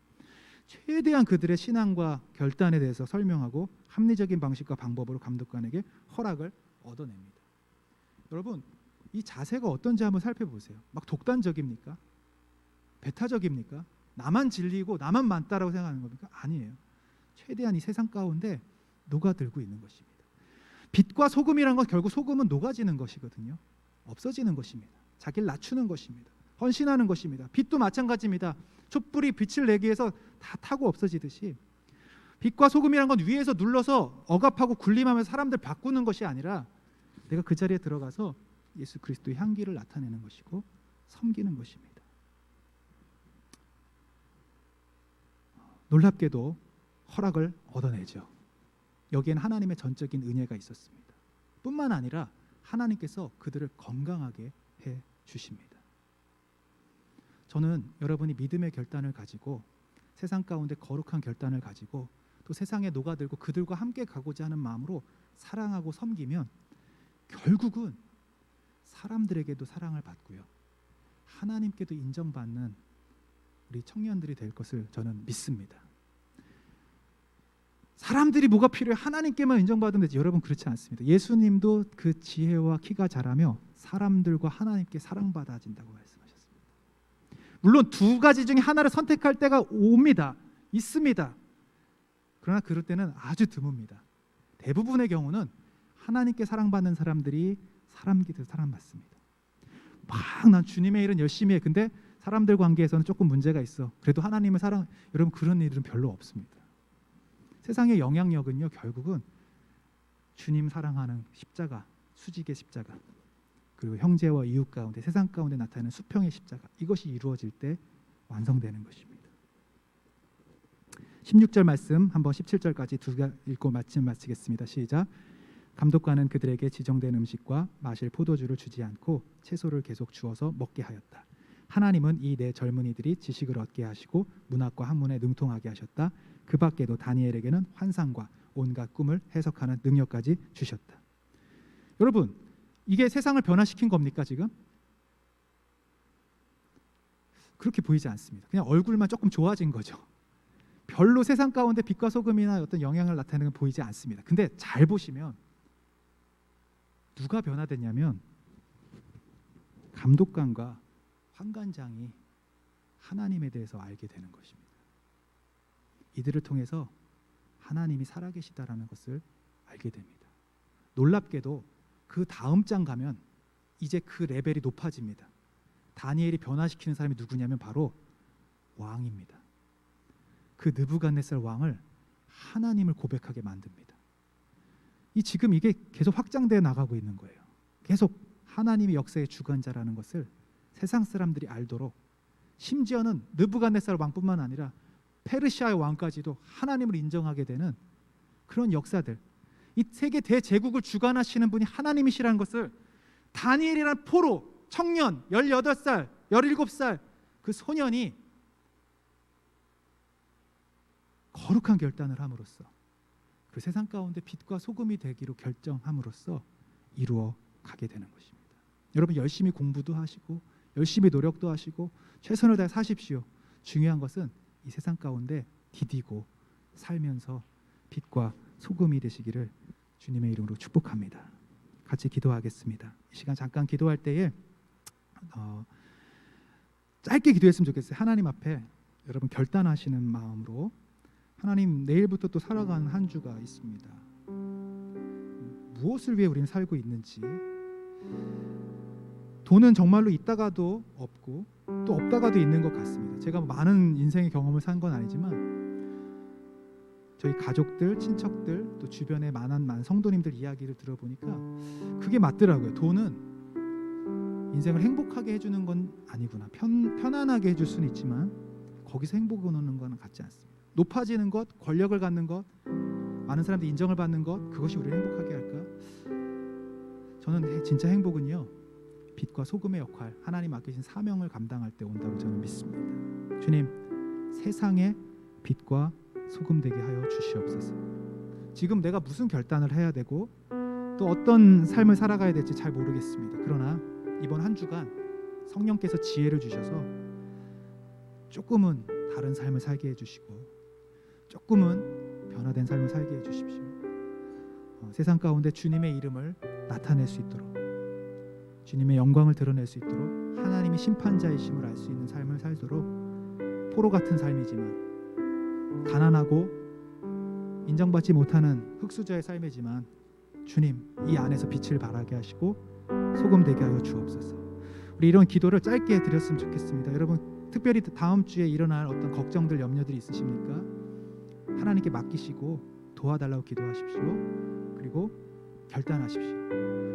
최대한 그들의 신앙과 결단에 대해서 설명하고 합리적인 방식과 방법으로 감독관에게 허락을 얻어냅니다. 여러분, 이 자세가 어떤지 한번 살펴보세요. 막 독단적입니까? 배타적입니까? 나만 진리고 나만 맞다라고 생각하는 겁니까? 아니에요. 최대한 이 세상 가운데 녹아들고 있는 것입니다. 빛과 소금이란 건 결국 소금은 녹아지는 것이거든요. 없어지는 것입니다. 자기를 낮추는 것입니다. 헌신하는 것입니다. 빛도 마찬가지입니다. 촛불이 빛을 내기 위해서 다 타고 없어지듯이 빛과 소금이란 건 위에서 눌러서 억압하고 군림하면서 사람들 바꾸는 것이 아니라 내가 그 자리에 들어가서 예수 그리스도의 향기를 나타내는 것이고 섬기는 것입니다. 놀랍게도 허락을 얻어내죠. 여기에는 하나님의 전적인 은혜가 있었습니다. 뿐만 아니라 하나님께서 그들을 건강하게 해 주십니다. 저는 여러분이 믿음의 결단을 가지고 세상 가운데 거룩한 결단을 가지고 또 세상에 녹아들고 그들과 함께 가고자 하는 마음으로 사랑하고 섬기면 결국은 사람들에게도 사랑을 받고요, 하나님께도 인정받는 우리 청년들이 될 것을 저는 믿습니다. 사람들이 뭐가 필요해? 하나님께만 인정받으면 되지. 여러분, 그렇지 않습니다. 예수님도 그 지혜와 키가 자라며 사람들과 하나님께 사랑받아진다고 말씀하셨습니다. 물론 두 가지 중에 하나를 선택할 때가 옵니다. 있습니다. 그러나 그럴 때는 아주 드뭅니다. 대부분의 경우는 하나님께 사랑받는 사람들이 사람에게도 사랑받습니다. 막 난 주님의 일은 열심히 해. 근데 사람들 관계에서는 조금 문제가 있어. 그래도 하나님을 사랑, 여러분, 그런 일은 별로 없습니다. 세상의 영향력은요, 결국은 주님 사랑하는 십자가, 수직의 십자가, 그리고 형제와 이웃 가운데, 세상 가운데 나타나는 수평의 십자가, 이것이 이루어질 때 완성되는 것입니다. 16절 말씀 한번 17절까지 두 개 읽고 마치겠습니다. 시작. 감독관은 그들에게 지정된 음식과 마실 포도주를 주지 않고 채소를 계속 주어서 먹게 하였다. 하나님은 이 네 젊은이들이 지식을 얻게 하시고 문학과 학문에 능통하게 하셨다. 그 밖에도 다니엘에게는 환상과 온갖 꿈을 해석하는 능력까지 주셨다. 여러분, 이게 세상을 변화시킨 겁니까 지금? 그렇게 보이지 않습니다. 그냥 얼굴만 조금 좋아진 거죠. 별로 세상 가운데 빛과 소금이나 어떤 영향을 나타내는 건 보이지 않습니다. 근데 잘 보시면 누가 변화됐냐면 감독관과 환관장이 하나님에 대해서 알게 되는 것입니다. 이들을 통해서 하나님이 살아계시다라는 것을 알게 됩니다. 놀랍게도 그 다음 장 가면 이제 그 레벨이 높아집니다. 다니엘이 변화시키는 사람이 누구냐면 바로 왕입니다. 그 느부갓네살 왕을 하나님을 고백하게 만듭니다. 지금 이게 계속 확장되어 나가고 있는 거예요. 계속 하나님이 역사의 주관자라는 것을 세상 사람들이 알도록, 심지어는 느부갓네살 왕뿐만 아니라 페르시아의 왕까지도 하나님을 인정하게 되는 그런 역사들, 이 세계 대제국을 주관하시는 분이 하나님이시라는 것을 다니엘이라는 포로 청년 18살, 17살 그 소년이 거룩한 결단을 함으로써 그 세상 가운데 빛과 소금이 되기로 결정함으로써 이루어 가게 되는 것입니다. 여러분 열심히 공부도 하시고 열심히 노력도 하시고 최선을 다해 사십시오. 중요한 것은 이 세상 가운데 디디고 살면서 빛과 소금이 되시기를 주님의 이름으로 축복합니다. 같이 기도하겠습니다. 이 시간 잠깐 기도할 때에 짧게 기도했으면 좋겠어요. 하나님 앞에 여러분 결단하시는 마음으로, 하나님 내일부터 또 살아가는 한 주가 있습니다. 무엇을 위해 우리는 살고 있는지, 돈은 정말로 있다가도 없고 또 없다가도 있는 것 같습니다. 제가 많은 인생의 경험을 산 건 아니지만 저희 가족들, 친척들, 또 주변의 많은 성도님들 이야기를 들어보니까 그게 맞더라고요. 돈은 인생을 행복하게 해주는 건 아니구나. 편안하게 해줄 수는 있지만 거기서 행복을 얻는 건 같지 않습니다. 높아지는 것, 권력을 갖는 것, 많은 사람들이 인정을 받는 것, 그것이 우리를 행복하게 할까? 저는 진짜 행복은요, 빛과 소금의 역할, 하나님 맡기신 사명을 감당할 때 온다고 저는 믿습니다. 주님, 세상의 빛과 소금 되게 하여 주시옵소서. 지금 내가 무슨 결단을 해야 되고 또 어떤 삶을 살아가야 될지 잘 모르겠습니다. 그러나 이번 한 주간 성령께서 지혜를 주셔서 조금은 다른 삶을 살게 해주시고 조금은 변화된 삶을 살게 해주십시오. 세상 가운데 주님의 이름을 나타낼 수 있도록, 주님의 영광을 드러낼 수 있도록, 하나님이 심판자이심을 알 수 있는 삶을 살도록, 포로 같은 삶이지만 가난하고 인정받지 못하는 흙수저의 삶이지만 주님 이 안에서 빛을 발하게 하시고 소금 되게 하여 주옵소서. 우리 이런 기도를 짧게 드렸으면 좋겠습니다. 여러분 특별히 다음 주에 일어날 어떤 걱정들, 염려들이 있으십니까? 하나님께 맡기시고 도와달라고 기도하십시오. 그리고 결단하십시오.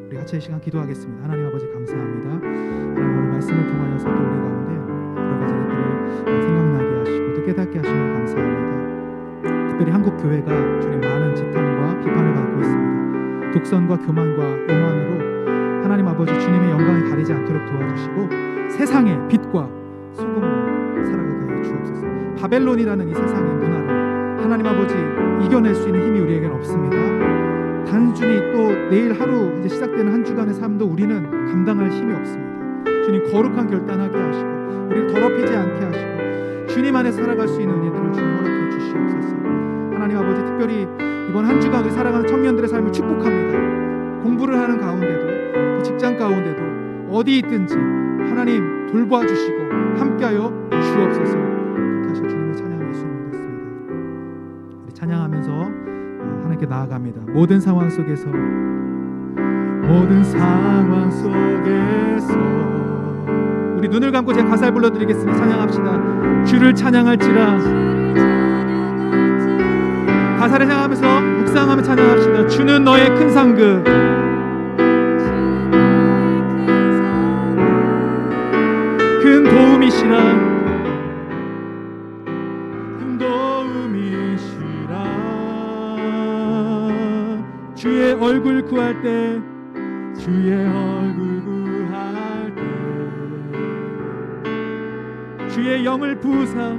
우리 같이 이 시간 기도하겠습니다. 하나님 아버지 감사합니다. 하나님 오늘 말씀을 통하여서 우리 가운데 여러 가지 것들을 생각나게 하시고 또 깨닫게 하시면 감사합니다. 특별히 한국 교회가 주님 많은 지탄과 비판을 받고 있습니다. 독선과 교만과 오만으로 하나님 아버지 주님의 영광이 가리지 않도록 도와주시고 세상의 빛과 소금으로 살아가게 하여 주옵소서. 바벨론이라는 이 세상의 문화를 하나님 아버지 이겨낼 수 있는 힘이 우리에겐 없습니다. 단순히 또 내일 하루 이제 시작되는 한 주간의 삶도 우리는 감당할 힘이 없습니다. 주님 거룩한 결단하게 하시고 우리를 더럽히지 않게 하시고 주님 안에 살아갈 수 있는 은혜들을 주님 허락해 주시옵소서. 하나님 아버지 특별히 이번 한 주간 우리 살아가는 청년들의 삶을 축복합니다. 공부를 하는 가운데도 또 직장 가운데도 어디 있든지 하나님 돌봐주시고 함께하여 주옵소서. 그렇게 하실 주님의 찬양 예수님 믿습니다. 우리 찬양하면서 하나님께 나아갑니다. 모든 상황 속에서 우리 눈을 감고 제가 가사를 불러드리겠습니다. 찬양합시다. 주를 찬양할지라. 가사를 향하면서 묵상하며 찬양합시다. 주는 너의 큰 상급, 큰 도움이시라. 큰 도움이시라. 주의 얼굴 구할 때, 주의 얼굴 구할 때, 주의 영을 부사,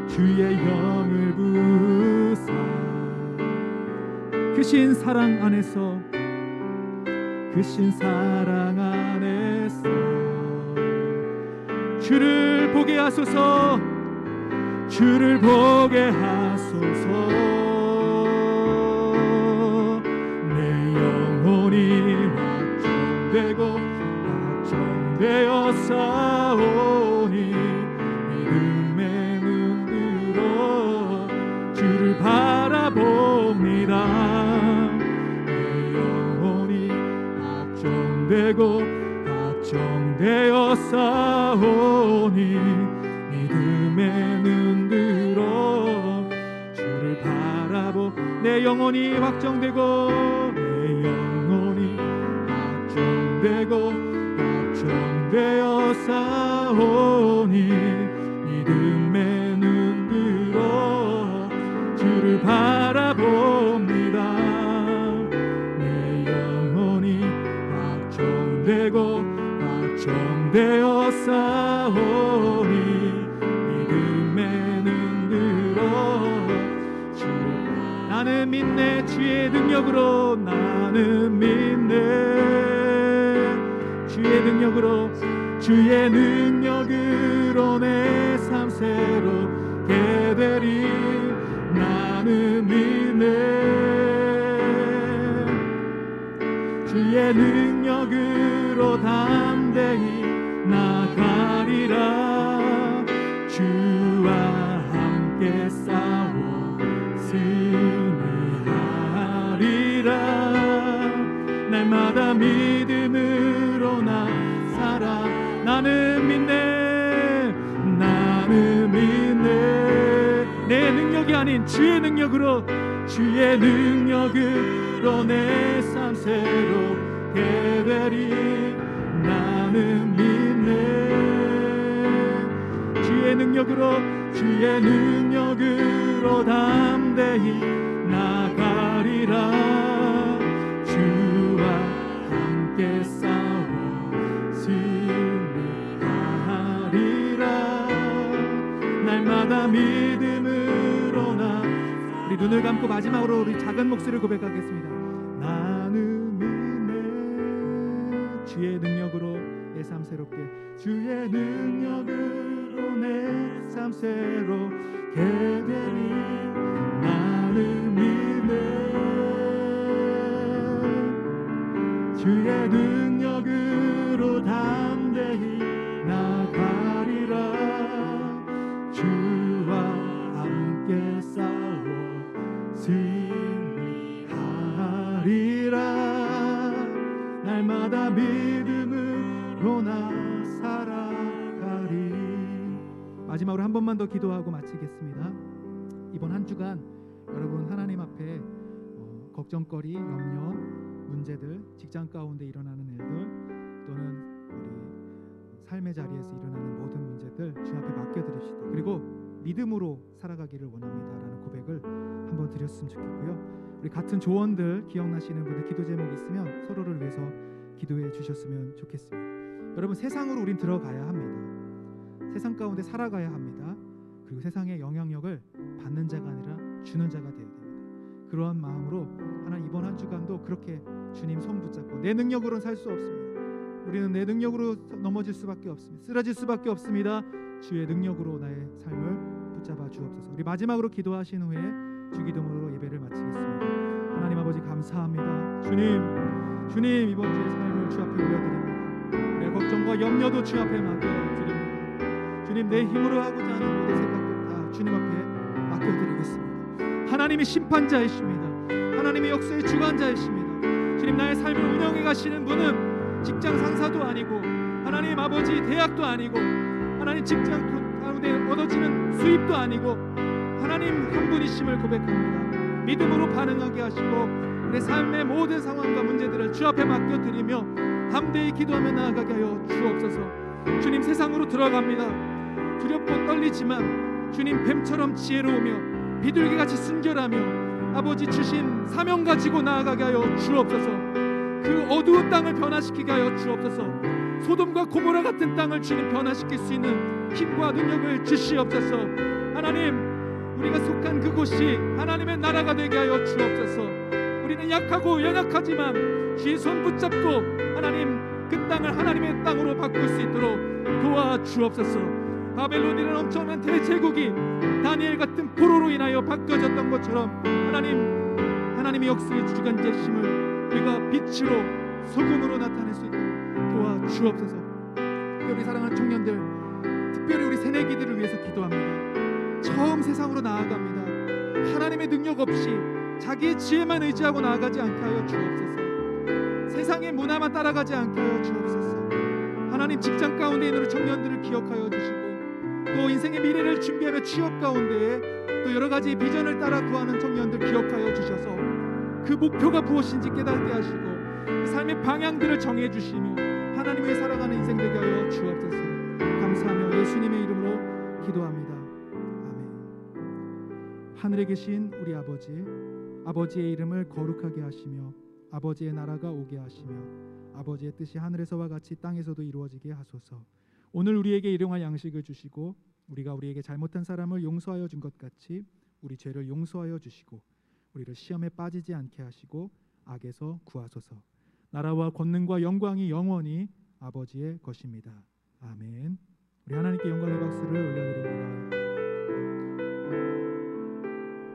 주의 영을 부사, 크신 사랑 안에서, 크신 사랑 안에서 주를 보게 하소서. 주를 보게 하소서. 내 영혼이 확정되고 확정되어 싸우니 믿음의 눈으로 주를 바라봅니다. 내 영혼이 확정되고 확정되어 싸우니 믿음의 눈으로 주를 바라보. 내 영혼이 확정되고 내 영혼이 확정되고 확정되어 싸우니 믿음의 눈 들어 주를 바라봅니다. 내 영혼이 확정되고 확정되어 싸우니 믿음의 눈 들어 주를 나는 믿네. 주의 능력으로 나는 믿네. 주의 능력으로 주의 능력으로 내 삶 새롭게 되리. 나는 믿네. 주의 능력으로 담대히 나가리라. 주와 함께 싸워 승리하리라. 날마다 믿음으로 나 살아. 나는 믿네. 나는 믿네. 내 능력이 아닌 주의 능력으로 주의 능력으로 내 삶 새롭게 되리. 나는 믿네. 주의 능력으로 주의 능력으로 담대히 나가리라. 주와 함께 싸워 승리하리라. 날마다 믿음으로 나. 우리 눈을 감고 마지막으로 우리 작은 목소리를 고백하겠습니다. 나는 믿네. 주의 능력으로 내 삶 새롭게. 주의 능력으로 내 삶 새롭게 되리. 나는 믿네. 주의 능력으로 담대히 나가리라. 주와 함께 싸워 승리하리라. 날마다 믿음으로 나 살아가리. 마지막으로 한 번만 더 기도하고 마치겠습니다. 이번 한 주간 여러분 하나님 앞에 걱정거리, 염려, 문제들, 직장 가운데 일어나는 일들 또는 우리 삶의 자리에서 일어나는 모든 문제들 주 앞에 맡겨드립시다. 그리고 믿음으로 살아가기를 원합니다라는 고백을 한번 드렸으면 좋겠고요. 우리 같은 조언들 기억나시는 분들 기도 제목 있으면 서로를 위해서 기도해 주셨으면 좋겠습니다. 여러분 세상으로 우린 들어가야 합니다. 세상 가운데 살아가야 합니다. 그리고 세상의 영향력을 받는 자가 아니라 주는 자가 되어야 됩니다. 그러한 마음으로 하나님 이번 한 주간도 그렇게 주님 손 붙잡고 내 능력으로는 살 수 없습니다. 우리는 내 능력으로 넘어질 수밖에 없습니다. 쓰러질 수밖에 없습니다. 주의 능력으로 나의 삶을 붙잡아 주옵소서. 우리 마지막으로 기도하신 후에 주기도문으로 예배를 마치겠습니다. 하나님 아버지 감사합니다. 주님 이번 주의 삶을 주 앞에 올려드립니다. 내 걱정과 염려도 주 앞에 맡겨드립니다. 주님 내 힘으로 하고자 하는 모든 생각도 다 주님 앞에 맡겨드리겠습니다. 하나님이 심판자이십니다. 하나님이 역사의 주관자이십니다. 주님 나의 삶을 운영해 가시는 분은 직장 상사도 아니고 하나님 아버지 대학도 아니고 하나님 직장 가운데 얻어지는 수입도 아니고 하나님 한 분이심을 고백합니다. 믿음으로 반응하게 하시고 내 삶의 모든 상황과 문제들을 주 앞에 맡겨드리며 담대히 기도하며 나아가게 하여 주옵소서. 주님 세상으로 들어갑니다. 두렵고 떨리지만 주님 뱀처럼 지혜로우며 비둘기같이 순결하며 아버지 주신 사명 가지고 나아가게 하여 주옵소서. 그 어두운 땅을 변화시키게 하여 주옵소서. 소돔과 고모라 같은 땅을 주님 변화시킬 수 있는 힘과 능력을 주시옵소서. 하나님 우리가 속한 그곳이 하나님의 나라가 되게 하여 주옵소서. 우리는 약하고 연약하지만 주의 손 붙잡고 하나님 그 땅을 하나님의 땅으로 바꿀 수 있도록 도와주옵소서. 바벨론이라는 엄청난 대제국이 다니엘 같은 포로로 인하여 바뀌어졌던 것처럼 하나님의 역사의 주관자심을 우리가 빛으로 소금으로 나타낼 수 있도록 도와주옵소서. 우리 사랑하는 청년들, 특별히 우리 새내기들을 위해서 기도합니다. 처음 세상으로 나아갑니다. 하나님의 능력 없이 자기의 지혜만 의지하고 나아가지 않게 하여 주옵소서. 세상의 문화만 따라가지 않게 하여 주옵소서. 하나님 직장 가운데 있는 우리 청년들을 기억하여 주시고 또 인생의 미래를 준비하며 취업 가운데에 또 여러 가지 비전을 따라 구하는 청년들 기억하여 주셔서 그 목표가 무엇인지 깨닫게 하시고 그 삶의 방향들을 정해 주시며 하나님의 살아가는 인생 되게 하여 주옵소서. 감사하며 예수님의 이름으로 기도합니다. 아멘. 하늘에 계신 우리 아버지의 이름을 거룩하게 하시며 아버지의 나라가 오게 하시며 아버지의 뜻이 하늘에서와 같이 땅에서도 이루어지게 하소서. 오늘 우리에게 일용할 양식을 주시고 우리가 우리에게 잘못한 사람을 용서하여 준 것 같이 우리 죄를 용서하여 주시고 우리를 시험에 빠지지 않게 하시고 악에서 구하소서. 나라와 권능과 영광이 영원히 아버지의 것입니다. 아멘. 우리 하나님께 영광의 박수를 올려드립니다.